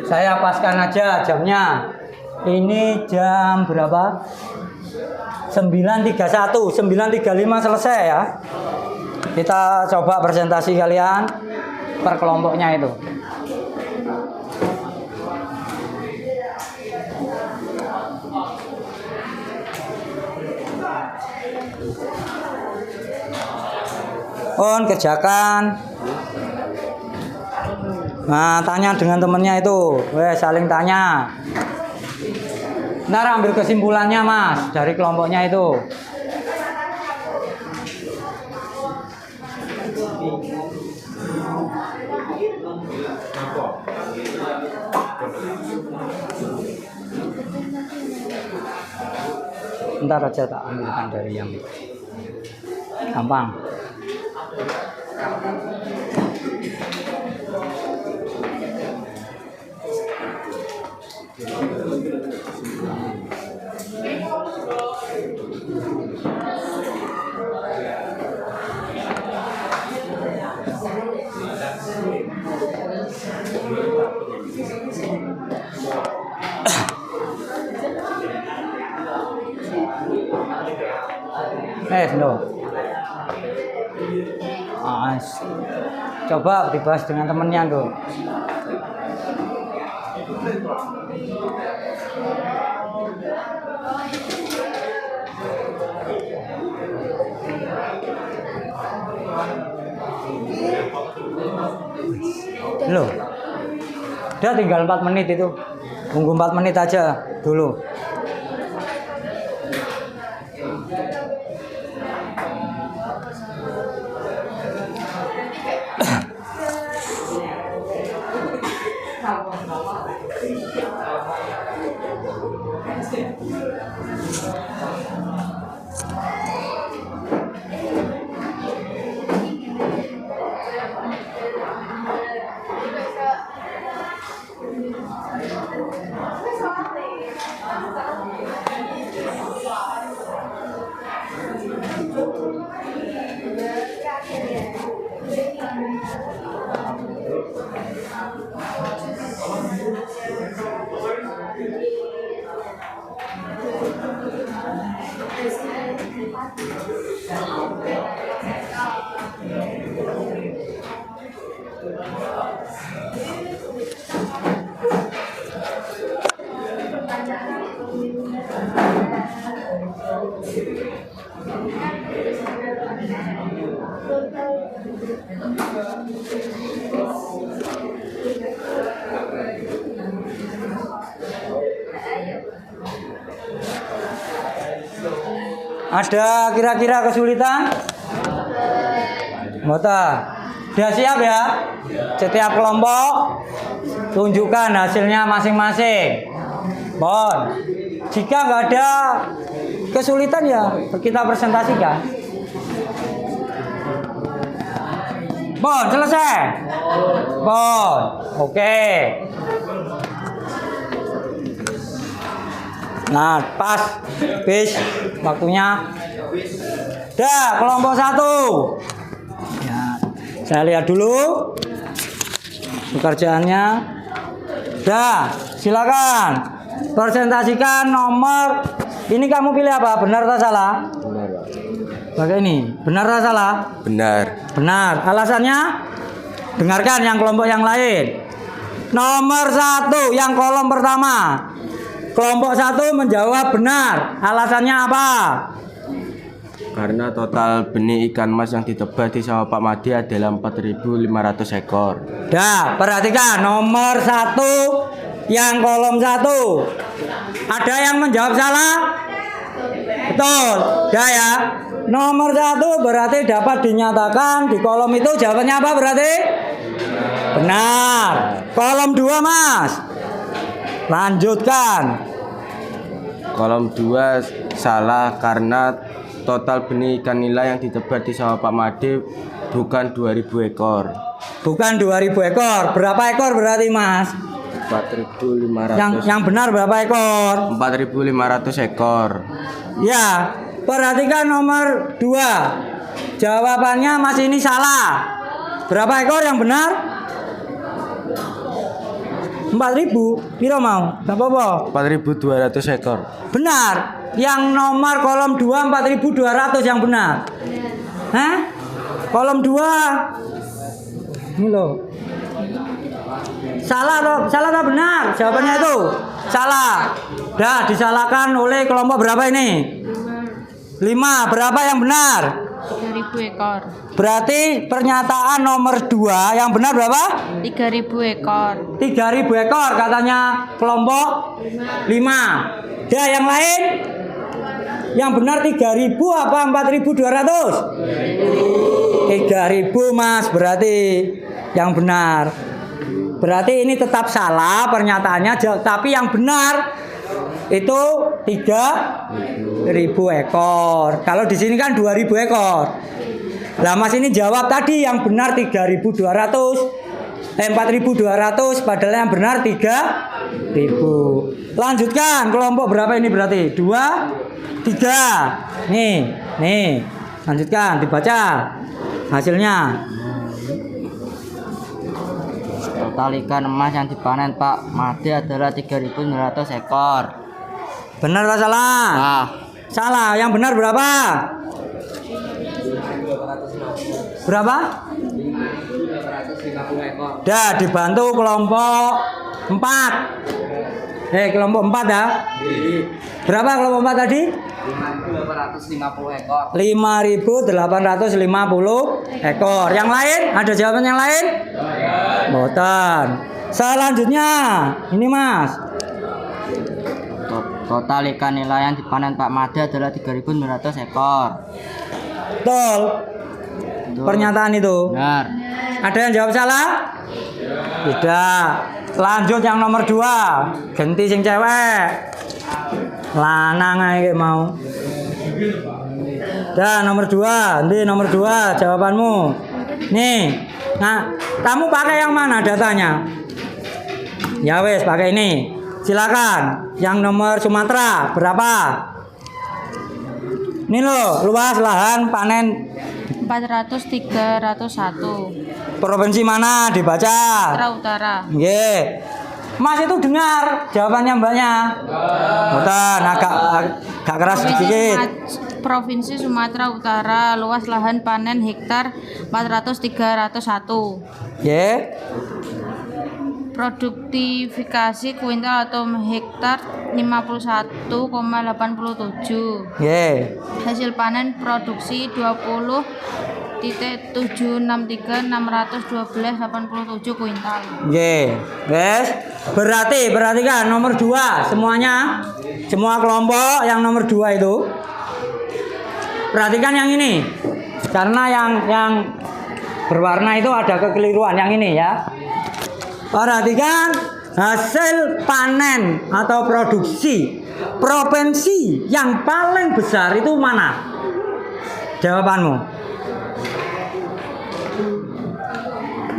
A: Saya paskan aja jamnya. Ini jam berapa? 9.31, 9.35 selesai ya. Kita coba presentasi kalian per kelompoknya itu. Kerjakan. Nah, tanya dengan temennya itu. Saling tanya. Ntar ambil kesimpulannya, Mas, dari kelompoknya itu. Ntar aja tak ambilkan dari yang gampang. No. Coba dibahas dengan temennya tuh. Loh. Udah tinggal 4 menit itu. Tunggu 4 menit aja dulu. Ada kira-kira kesulitan? Mboten. Sudah siap ya? Setiap kelompok tunjukkan hasilnya masing-masing. Bon. Jika nggak ada kesulitan ya kita presentasikan. Bon, selesai. Bon. Oke. Nah, pas, bis, waktunya. Dah, kelompok 1. Ya, saya lihat dulu pekerjaannya. Dah, silakan. Presentasikan nomor. Ini kamu pilih apa? Benar atau salah?
E: Benar, Pak.
A: Pakai ini. Benar atau salah?
E: Benar.
A: Benar. Alasannya? Dengarkan yang kelompok yang lain. Nomor 1 yang kolom pertama. Kelompok 1 menjawab benar. Alasannya apa?
E: Karena total benih ikan mas yang ditebak di sawah Pak Made adalah 4.500 ekor.
A: Dah, perhatikan nomor 1 yang kolom 1. Ada yang menjawab salah? Betul. Dah ya. Nomor 1 berarti dapat dinyatakan di kolom itu jawabannya apa berarti? Benar. Kolom 2, Mas. Lanjutkan.
E: Kolom 2 salah karena total benih ikan nila yang ditebak di sawah Pak Made bukan 2.000 ekor.
A: Bukan 2.000 ekor. Berapa ekor berarti, Mas?
E: 4.500.
A: Yang benar berapa ekor?
E: 4.500 ekor.
A: Ya, perhatikan nomor 2. Jawabannya Mas ini salah. Berapa ekor yang benar? 4.000. Piro mau? Gak apa-apa.
E: 4.200 ekor.
A: Benar. Yang nomor kolom 2 4.200 yang benar. Hah? Kolom 2. Ini loh. Salah atau benar? Jawabannya itu salah. Dah disalahkan oleh kelompok berapa ini? 5. Berapa yang benar?
F: 3.000 ekor.
A: Berarti pernyataan nomor 2 yang benar berapa?
F: 3.000 ekor.
A: 3.000 ekor katanya kelompok 5. Dah yang lain? Yang benar 3.000 apa 4.200? 3.000 Mas berarti yang benar. Berarti ini tetap salah pernyataannya, tapi yang benar itu 3.000 ekor. Kalau di sini kan 2.000 ekor. Lah Mas ini jawab tadi yang benar 4.200 padahal yang benar 3.000. Lanjutkan kelompok berapa ini berarti? 2, 3. Nih. Lanjutkan dibaca hasilnya.
G: Total ikan emas yang dipanen Pak Made adalah 3.900 ekor.
A: Benar atau salah? Salah. Yang benar berapa? Berapa?
G: 1.250 ekor.
A: Dah dibantu kelompok 4. Kelompok 4 ya. Berapa kelompok 4 tadi?
G: 5.850 ekor.
A: 5.850 ekor. Yang lain? Ada jawaban yang lain? Boten. Selanjutnya, ini Mas.
G: Total ikan nila yang dipanen Pak Made adalah 3.900 ekor.
A: Betul. Pernyataan itu.
G: Benar.
A: Ada yang jawab salah? Tidak. Lanjut yang nomor 2. Ganti sing cewek. Lanang ae mau. Dah nomor 2. Nanti nomor 2 jawabanmu. Nih. Nah, kamu pakai yang mana datanya? Ya wes, pakai ini. Silakan. Yang nomor Sumatera berapa? Ini loh, luas lahan panen
F: 400.301.
A: Provinsi mana dibaca?
F: Sumatera Utara.
A: Nggih. Mas itu dengar jawabannya Mbaknya. Betul, agak keras sedikit.
F: Provinsi Sumatera Utara, luas lahan panen hektar 400.301.
A: Nggih.
F: Produktivitas kuintal atau hektar 51,87.
A: Nggih.
F: Hasil panen produksi 20,763.612,87 kuintal.
A: Nggih. Wes. Perhatikan nomor 2 semuanya. Semua kelompok yang nomor 2 itu. Perhatikan yang ini. Karena yang berwarna itu ada kekeliruan yang ini ya. Perhatikan hasil panen atau produksi provinsi yang paling besar itu mana? Jawabanmu.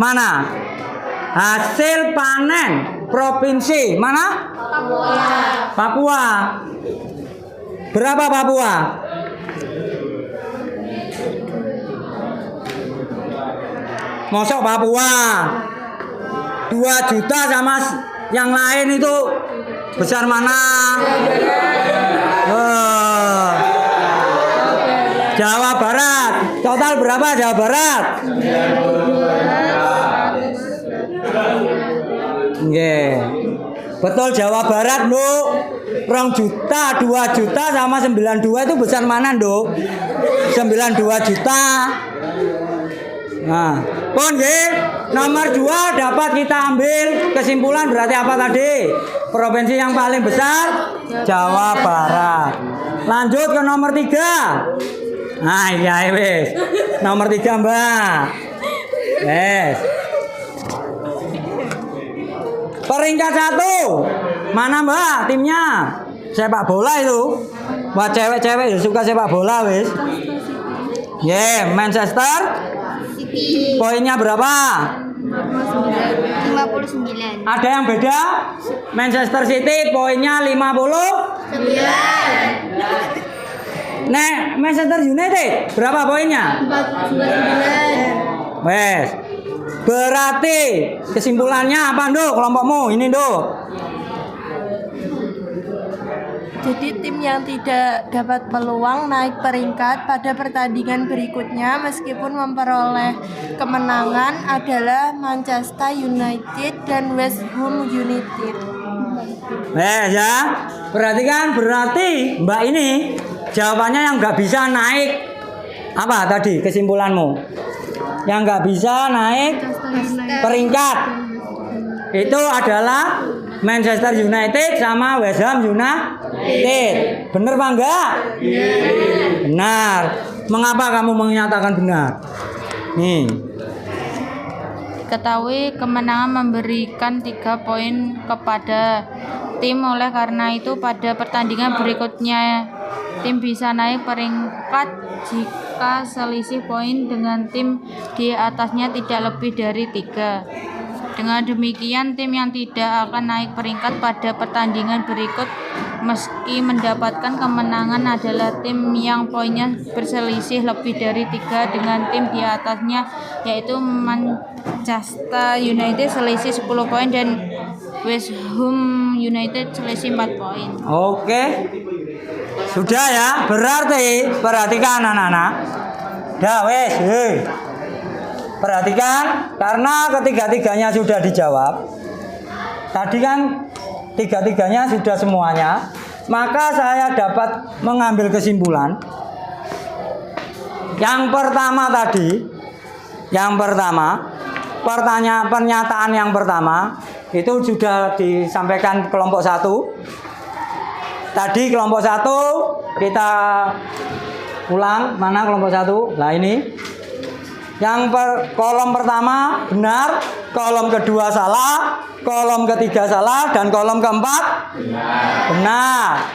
A: Mana? Hasil panen provinsi mana? Papua. Berapa Papua? Mosok Papua 2 juta sama yang lain itu besar mana? Jawa Barat. Total berapa Jawa Barat? Nggih. Betul Jawa Barat, Nduk. 2 juta, 2 juta sama 92 itu besar mana, Nduk? 92 juta. Nah, pun nggih, nomor 2 dapat kita ambil kesimpulan berarti apa tadi? Provinsi yang paling besar Jawa Barat. Lanjut ke nomor 3. Nah, iya wis. Nomor 3, Mbak. Wes. Peringkat 1. Mana, Mbak, timnya? Sepak bola itu. Wah, cewek-cewek suka sepak bola wis. Yeah, Manchester poinnya berapa?
F: 59.
A: Ada yang beda? Manchester City poinnya 59. Nek Manchester United berapa poinnya? 49. Wes. Berarti kesimpulannya apa, Nduk? Kelompokmu ini, Nduk.
H: Jadi tim yang tidak dapat peluang naik peringkat pada pertandingan berikutnya meskipun memperoleh kemenangan adalah Manchester United dan West Ham United.
A: Ya, perhatikan berarti Mbak ini jawabannya yang nggak bisa naik apa tadi kesimpulanmu? Yang nggak bisa naik peringkat itu adalah Manchester United sama West Ham United. Bener Pak enggak? Benar. Mengapa kamu menyatakan benar? Nih.
F: Ketahui kemenangan memberikan 3 poin kepada tim, oleh karena itu pada pertandingan berikutnya tim bisa naik peringkat jika selisih poin dengan tim di atasnya tidak lebih dari 3. Dengan demikian tim yang tidak akan naik peringkat pada pertandingan berikut meski mendapatkan kemenangan adalah tim yang poinnya berselisih lebih dari 3 dengan tim di atasnya, yaitu Manchester United selisih 10 poin dan West Ham United selisih 4 poin.
A: Oke. Sudah ya, berarti perhatikan anak-anak. Dah wes, perhatikan karena ketiga-tiganya sudah dijawab. Tadi kan tiga-tiganya sudah semuanya, maka saya dapat mengambil kesimpulan. Yang pertama tadi, pernyataan yang pertama itu sudah disampaikan kelompok 1. Tadi kelompok 1 kita ulang, mana kelompok 1? Nah ini. Yang kolom pertama benar, kolom kedua salah, kolom ketiga salah, dan kolom keempat benar.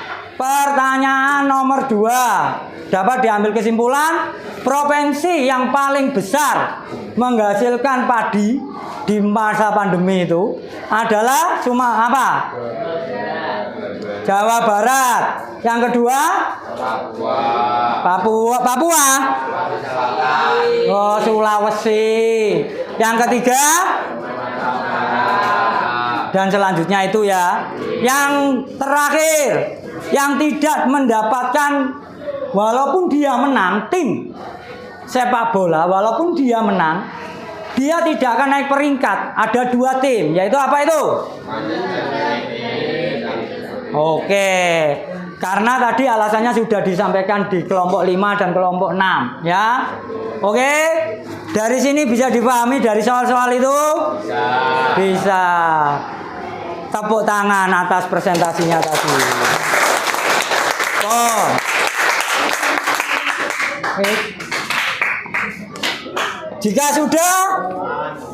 A: Pertanyaan nomor 2. Dapat diambil kesimpulan, provinsi yang paling besar menghasilkan padi di masa pandemi itu adalah cuma apa? Jawa Barat. Yang kedua? Papua. Oh, Sulawesi. Yang ketiga? Dan selanjutnya itu ya. Yang terakhir, yang tidak mendapatkan, walaupun dia menang, tim sepak bola, walaupun dia menang, dia tidak akan naik peringkat. Ada 2 tim, yaitu apa itu? Oke, karena tadi alasannya sudah disampaikan di kelompok 5 dan kelompok 6 ya. Oke, dari sini bisa dipahami dari soal-soal itu? Bisa. Tepuk tangan atas presentasinya tadi. Oh. Jika sudah,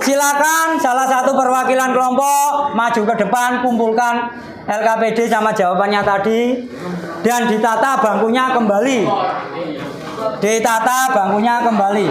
A: silakan salah satu perwakilan kelompok maju ke depan, kumpulkan LKPD sama jawabannya tadi, dan ditata bangkunya kembali. Ditata bangkunya kembali.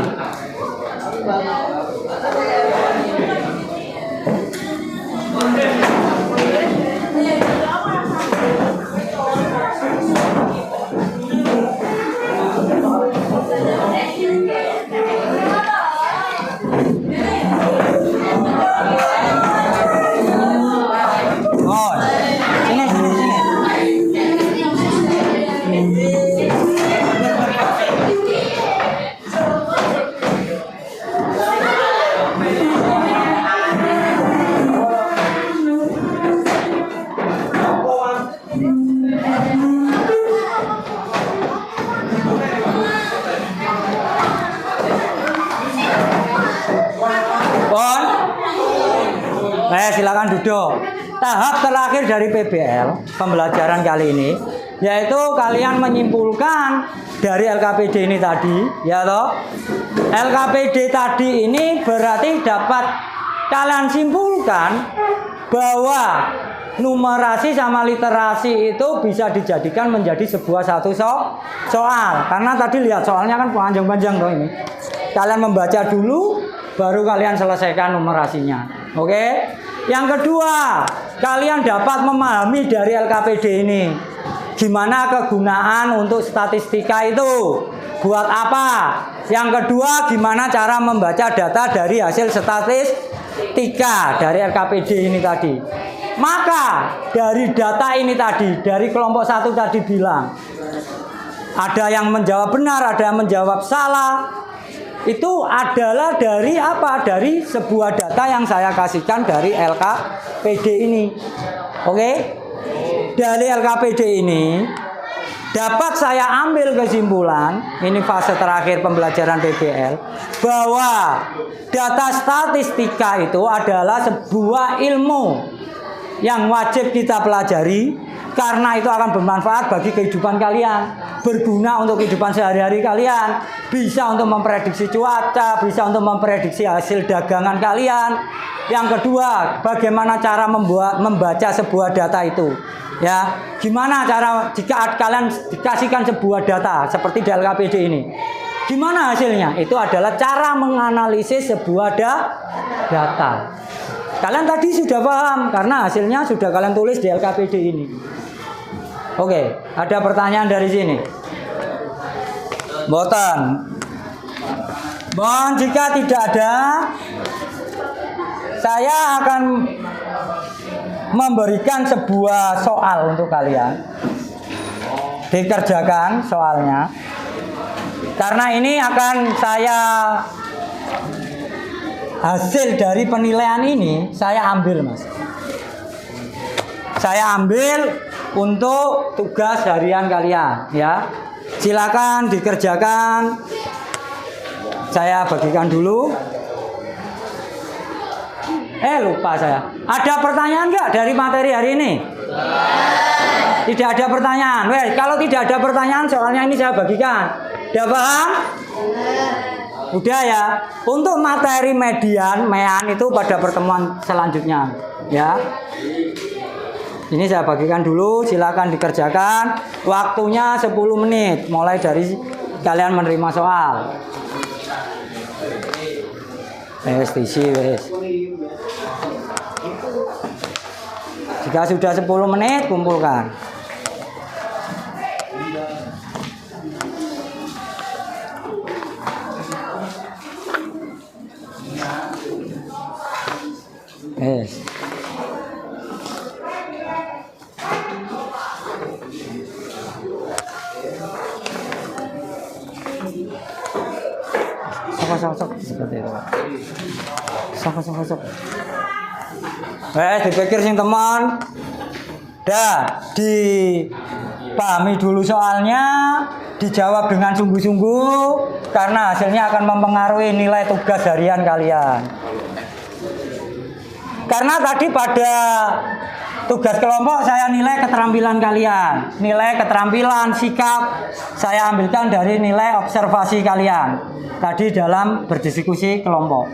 A: Silakan duduk. Tahap terakhir dari PBL pembelajaran kali ini, yaitu kalian menyimpulkan dari LKPD ini tadi, ya toh. LKPD tadi ini berarti dapat kalian simpulkan bahwa numerasi sama literasi itu bisa dijadikan menjadi sebuah satu soal. Karena tadi lihat soalnya kan panjang-panjang toh ini. Kalian membaca dulu, baru kalian selesaikan numerasinya. Oke? Yang kedua, kalian dapat memahami dari LKPD ini gimana kegunaan untuk statistika itu, buat apa. Yang kedua, gimana cara membaca data dari hasil statistika dari LKPD ini tadi. Maka dari data ini tadi, dari kelompok 1 tadi bilang ada yang menjawab benar, ada yang menjawab salah. Itu adalah dari apa? Dari sebuah data yang saya kasihkan dari LKPD ini. Oke? Dari LKPD ini dapat saya ambil kesimpulan, ini fase terakhir pembelajaran PBL, bahwa data statistika itu adalah sebuah ilmu yang wajib kita pelajari, karena itu akan bermanfaat bagi kehidupan kalian, berguna untuk kehidupan sehari-hari kalian, bisa untuk memprediksi cuaca, bisa untuk memprediksi hasil dagangan kalian. Yang kedua, bagaimana cara membaca sebuah data itu, ya. Gimana cara jika kalian dikasihkan sebuah data seperti di LKPD ini, gimana hasilnya? Itu adalah cara menganalisis sebuah data. Kalian tadi sudah paham karena hasilnya sudah kalian tulis di LKPD ini. Oke, ada pertanyaan dari sini? Boten. Mohon jika tidak ada, saya akan memberikan sebuah soal untuk kalian. Dikerjakan soalnya. Karena ini akan saya hasil dari penilaian ini saya ambil, Mas. Saya ambil untuk tugas harian kalian, ya. Silakan dikerjakan. Saya bagikan dulu. Lupa saya. Ada pertanyaan nggak dari materi hari ini? Tidak ada pertanyaan. Kalau tidak ada pertanyaan, soalnya ini saya bagikan. Udah paham? Udah ya. Untuk materi mean itu pada pertemuan selanjutnya, ya. Ini saya bagikan dulu, silakan dikerjakan. Waktunya 10 menit, mulai dari kalian menerima soal. Wes, diisi wes. Jika sudah 10 menit, kumpulkan. Wes. Sok seperti itu. Sok. Dipikir sing teman. Dah, dipahami dulu soalnya, dijawab dengan sungguh-sungguh karena hasilnya akan mempengaruhi nilai tugas harian kalian. Karena tadi pada tugas kelompok saya nilai keterampilan kalian, nilai keterampilan sikap saya ambilkan dari nilai observasi kalian tadi dalam berdiskusi kelompok.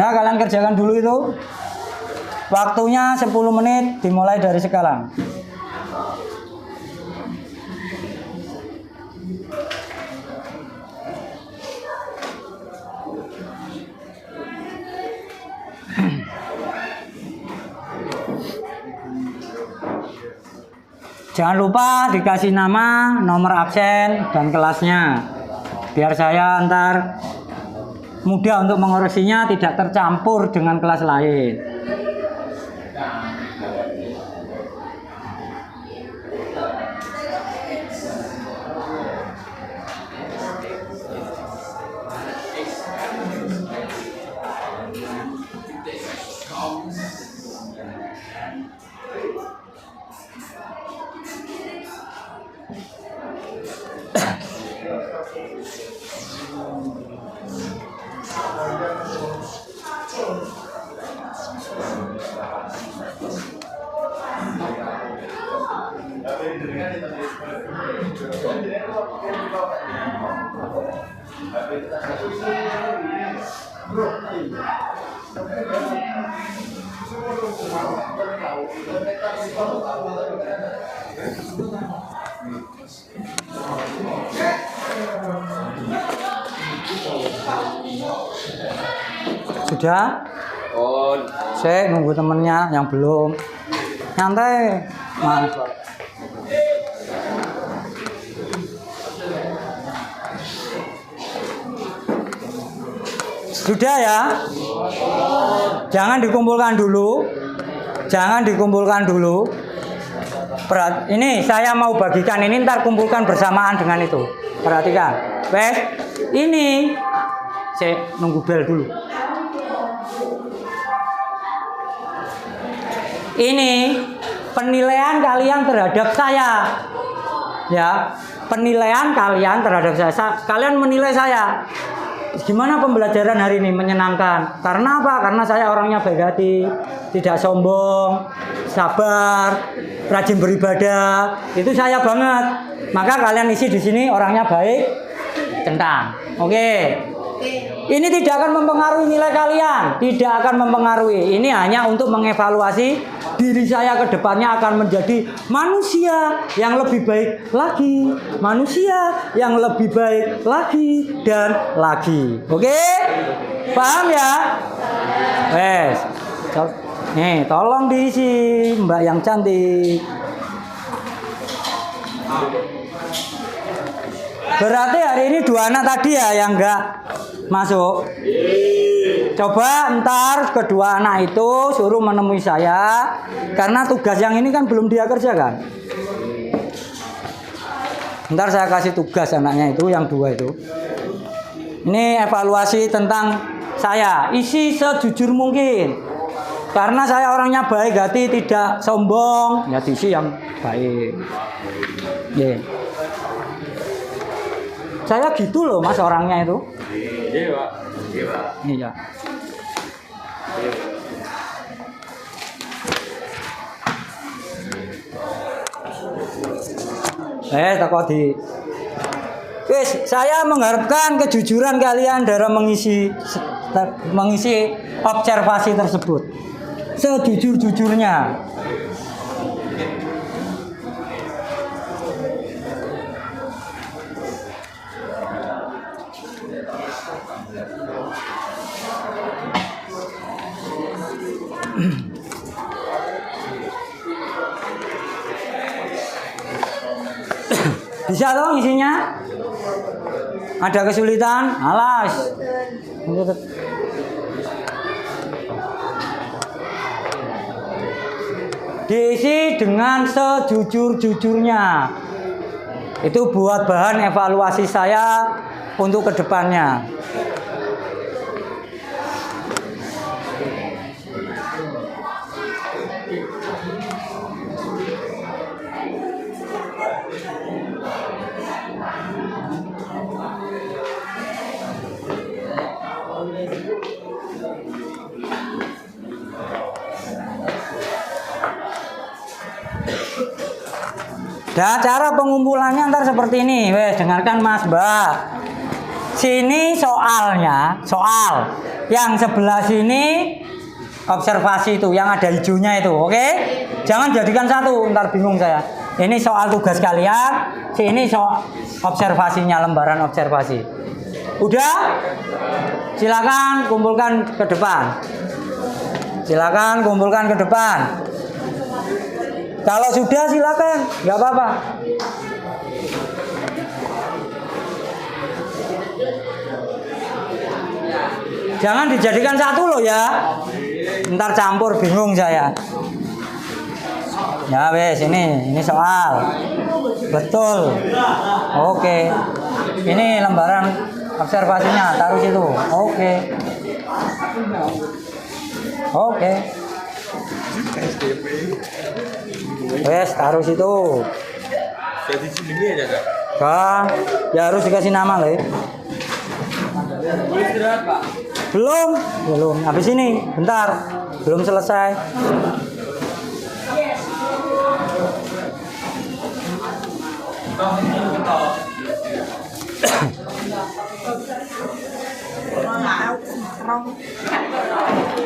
A: Nah, kalian kerjakan dulu itu. Waktunya 10 menit dimulai dari sekarang. Jangan lupa dikasih nama, nomor absen, dan kelasnya. Biar saya antar mudah untuk mengoreksinya, tidak tercampur dengan kelas lain. Sudah? Saya nunggu temennya yang belum. Nyantai, Mas. Sudah ya? Jangan dikumpulkan dulu. Ini saya mau bagikan ini, ntar kumpulkan bersamaan dengan itu. Perhatikan. Wes, ini saya nunggu bel dulu. Ini penilaian kalian terhadap saya. Ya, penilaian kalian terhadap saya. Kalian menilai saya. Gimana pembelajaran hari ini? Menyenangkan. Karena apa? Karena saya orangnya baik hati, tidak sombong, sabar, rajin beribadah. Itu saya banget. Maka kalian isi di sini orangnya baik, centang. Oke. Ini tidak akan mempengaruhi nilai kalian, tidak akan mempengaruhi. Ini hanya untuk mengevaluasi diri saya ke depannya akan menjadi manusia yang lebih baik lagi, manusia yang lebih baik lagi dan lagi. Oke? Paham ya? Wes. Nih, tolong diisi, Mbak yang cantik. Berarti hari ini 2 anak tadi ya yang enggak masuk. Coba ntar kedua anak itu suruh menemui saya, karena tugas yang ini kan belum dia kerjakan. Ntar saya kasih tugas anaknya itu, yang 2 itu. Ini evaluasi tentang saya, isi sejujur mungkin. Karena saya orangnya baik hati, tidak sombong, ya diisi yang baik. Yeah. Saya gitu loh Mas orangnya itu. Iya Pak. Iya. Takut di. Wis, saya mengharapkan kejujuran kalian dalam mengisi observasi tersebut. sejujur-jujurnya. Bisa dong isinya? Ada kesulitan? Alas. Diisi dengan sejujur-jujurnya. Itu buat bahan evaluasi saya untuk kedepannya. Dan cara pengumpulannya ntar seperti ini. Wes, dengarkan Mas Mbak. Sini soalnya, soal. Yang sebelah sini observasi itu, yang ada hijaunya itu, oke? Jangan jadikan satu, ntar bingung saya. Ini soal tugas kalian, sini soal observasinya, lembaran observasi. Udah? Silakan kumpulkan ke depan. Silakan kumpulkan ke depan. Kalau sudah silakan, nggak apa-apa. Jangan dijadikan satu loh ya. Ntar campur bingung saya. Ya wes, ini soal. Betul. Oke. Ini lembaran observasinya, taruh situ. Oke. Oke. Wes, taruh situ.
E: Jadi sini aja Kak.
A: Kak, ya harus dikasih nama loh.
E: Boleh istirahat Pak?
A: Belum. Habis ini, bentar. Belum selesai.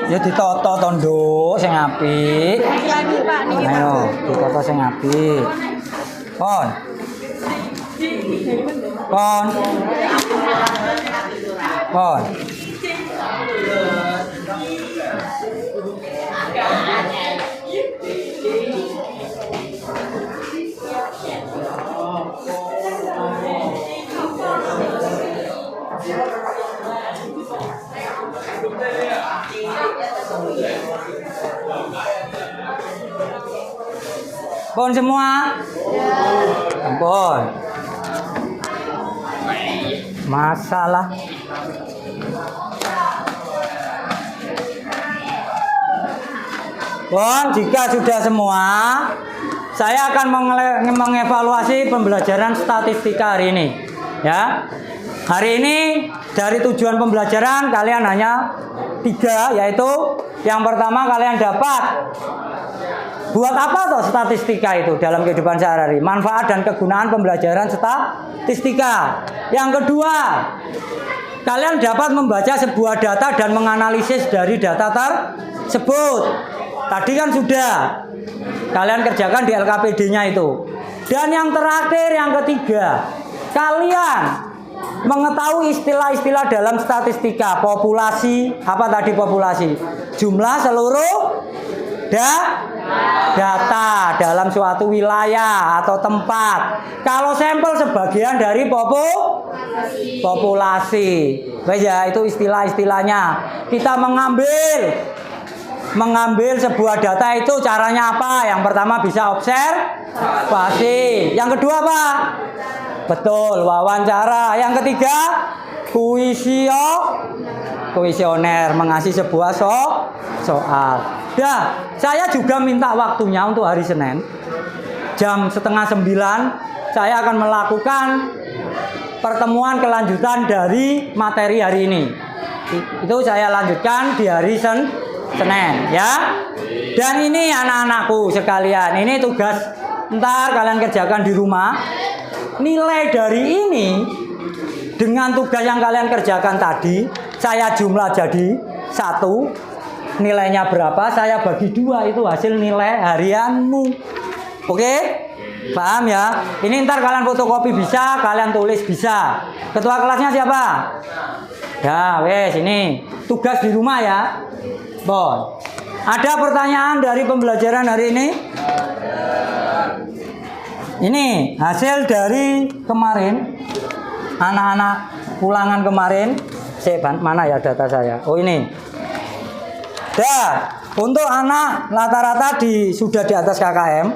A: Ya ditoto tondo sing apik. Ayo, ditoto sing apik. Pon. Pon semua? Pon. Masalah. Pon, jika sudah semua, saya akan mengevaluasi pembelajaran statistika hari ini. Ya. Hari ini dari tujuan pembelajaran kalian hanya 3, yaitu yang pertama kalian dapat buat apa toh statistika itu dalam kehidupan sehari-hari, manfaat dan kegunaan pembelajaran statistika. Yang kedua, kalian dapat membaca sebuah data dan menganalisis dari data tersebut. Tadi kan sudah kalian kerjakan di LKPD-nya itu. Dan yang terakhir, yang ketiga, kalian mengetahui istilah-istilah dalam statistika. Populasi, apa tadi populasi? Jumlah seluruh data dalam suatu wilayah atau tempat. Kalau sampel sebagian dari populasi. Baik ya, itu istilah-istilahnya. Kita mengambil sebuah data itu caranya apa? Yang pertama bisa observasi. Yang kedua apa? Betul, wawancara. Yang ketiga, kuesioner, mengasih sebuah soal. Ya, saya juga minta waktunya untuk hari Senin jam 8:30 saya akan melakukan pertemuan kelanjutan dari materi hari ini. Itu saya lanjutkan di hari Senin ya. Dan ini anak-anakku sekalian, ini tugas ntar kalian kerjakan di rumah. Nilai dari ini dengan tugas yang kalian kerjakan tadi saya jumlah jadi 1. nilainya berapa, saya bagi 2, itu hasil nilai harianmu. Oke? Paham ya? Ini ntar kalian fotokopi bisa, kalian tulis bisa. Ketua kelasnya siapa? Ya, wes ini tugas di rumah ya. Bon. Ada pertanyaan dari pembelajaran hari ini? Ini hasil dari kemarin, anak-anak ulangan kemarin. Mana ya data saya? Oh ini. Untuk anak rata-rata sudah di atas KKM.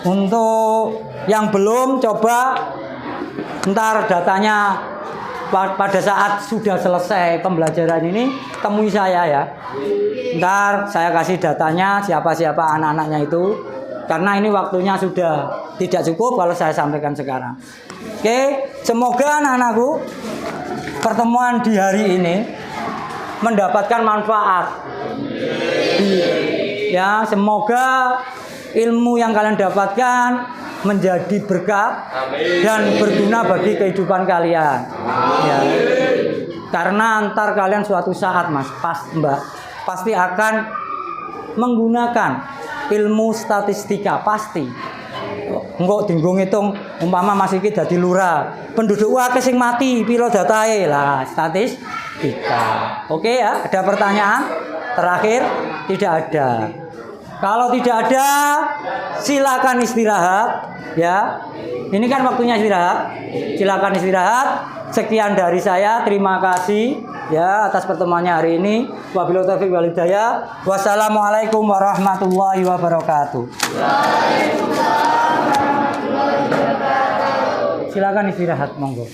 A: Untuk yang belum, coba ntar datanya pada saat sudah selesai pembelajaran ini temui saya ya. Ntar saya kasih datanya siapa-siapa anak-anaknya itu, karena ini waktunya sudah tidak cukup kalau saya sampaikan sekarang. Oke, semoga anak-anakku pertemuan di hari ini mendapatkan manfaat. Ya, semoga ilmu yang kalian dapatkan menjadi berkah dan berguna bagi kehidupan kalian. Ya. Karena antar kalian suatu saat, Mas, pasti akan menggunakan ilmu statistika, pasti. Enggak dinggo ngitung umpama Mas iki dadi lurah, penduduk akeh sing mati piro datae lah, statistika. Oke ya, ada pertanyaan terakhir? Tidak ada. Kalau tidak ada, silakan istirahat ya. Ini kan waktunya istirahat. Silakan istirahat. Sekian dari saya. Terima kasih ya atas pertemuannya hari ini. Wabillahi taufiq wal hidayah. Wassalamualaikum warahmatullahi wabarakatuh. Silakan istirahat, monggo.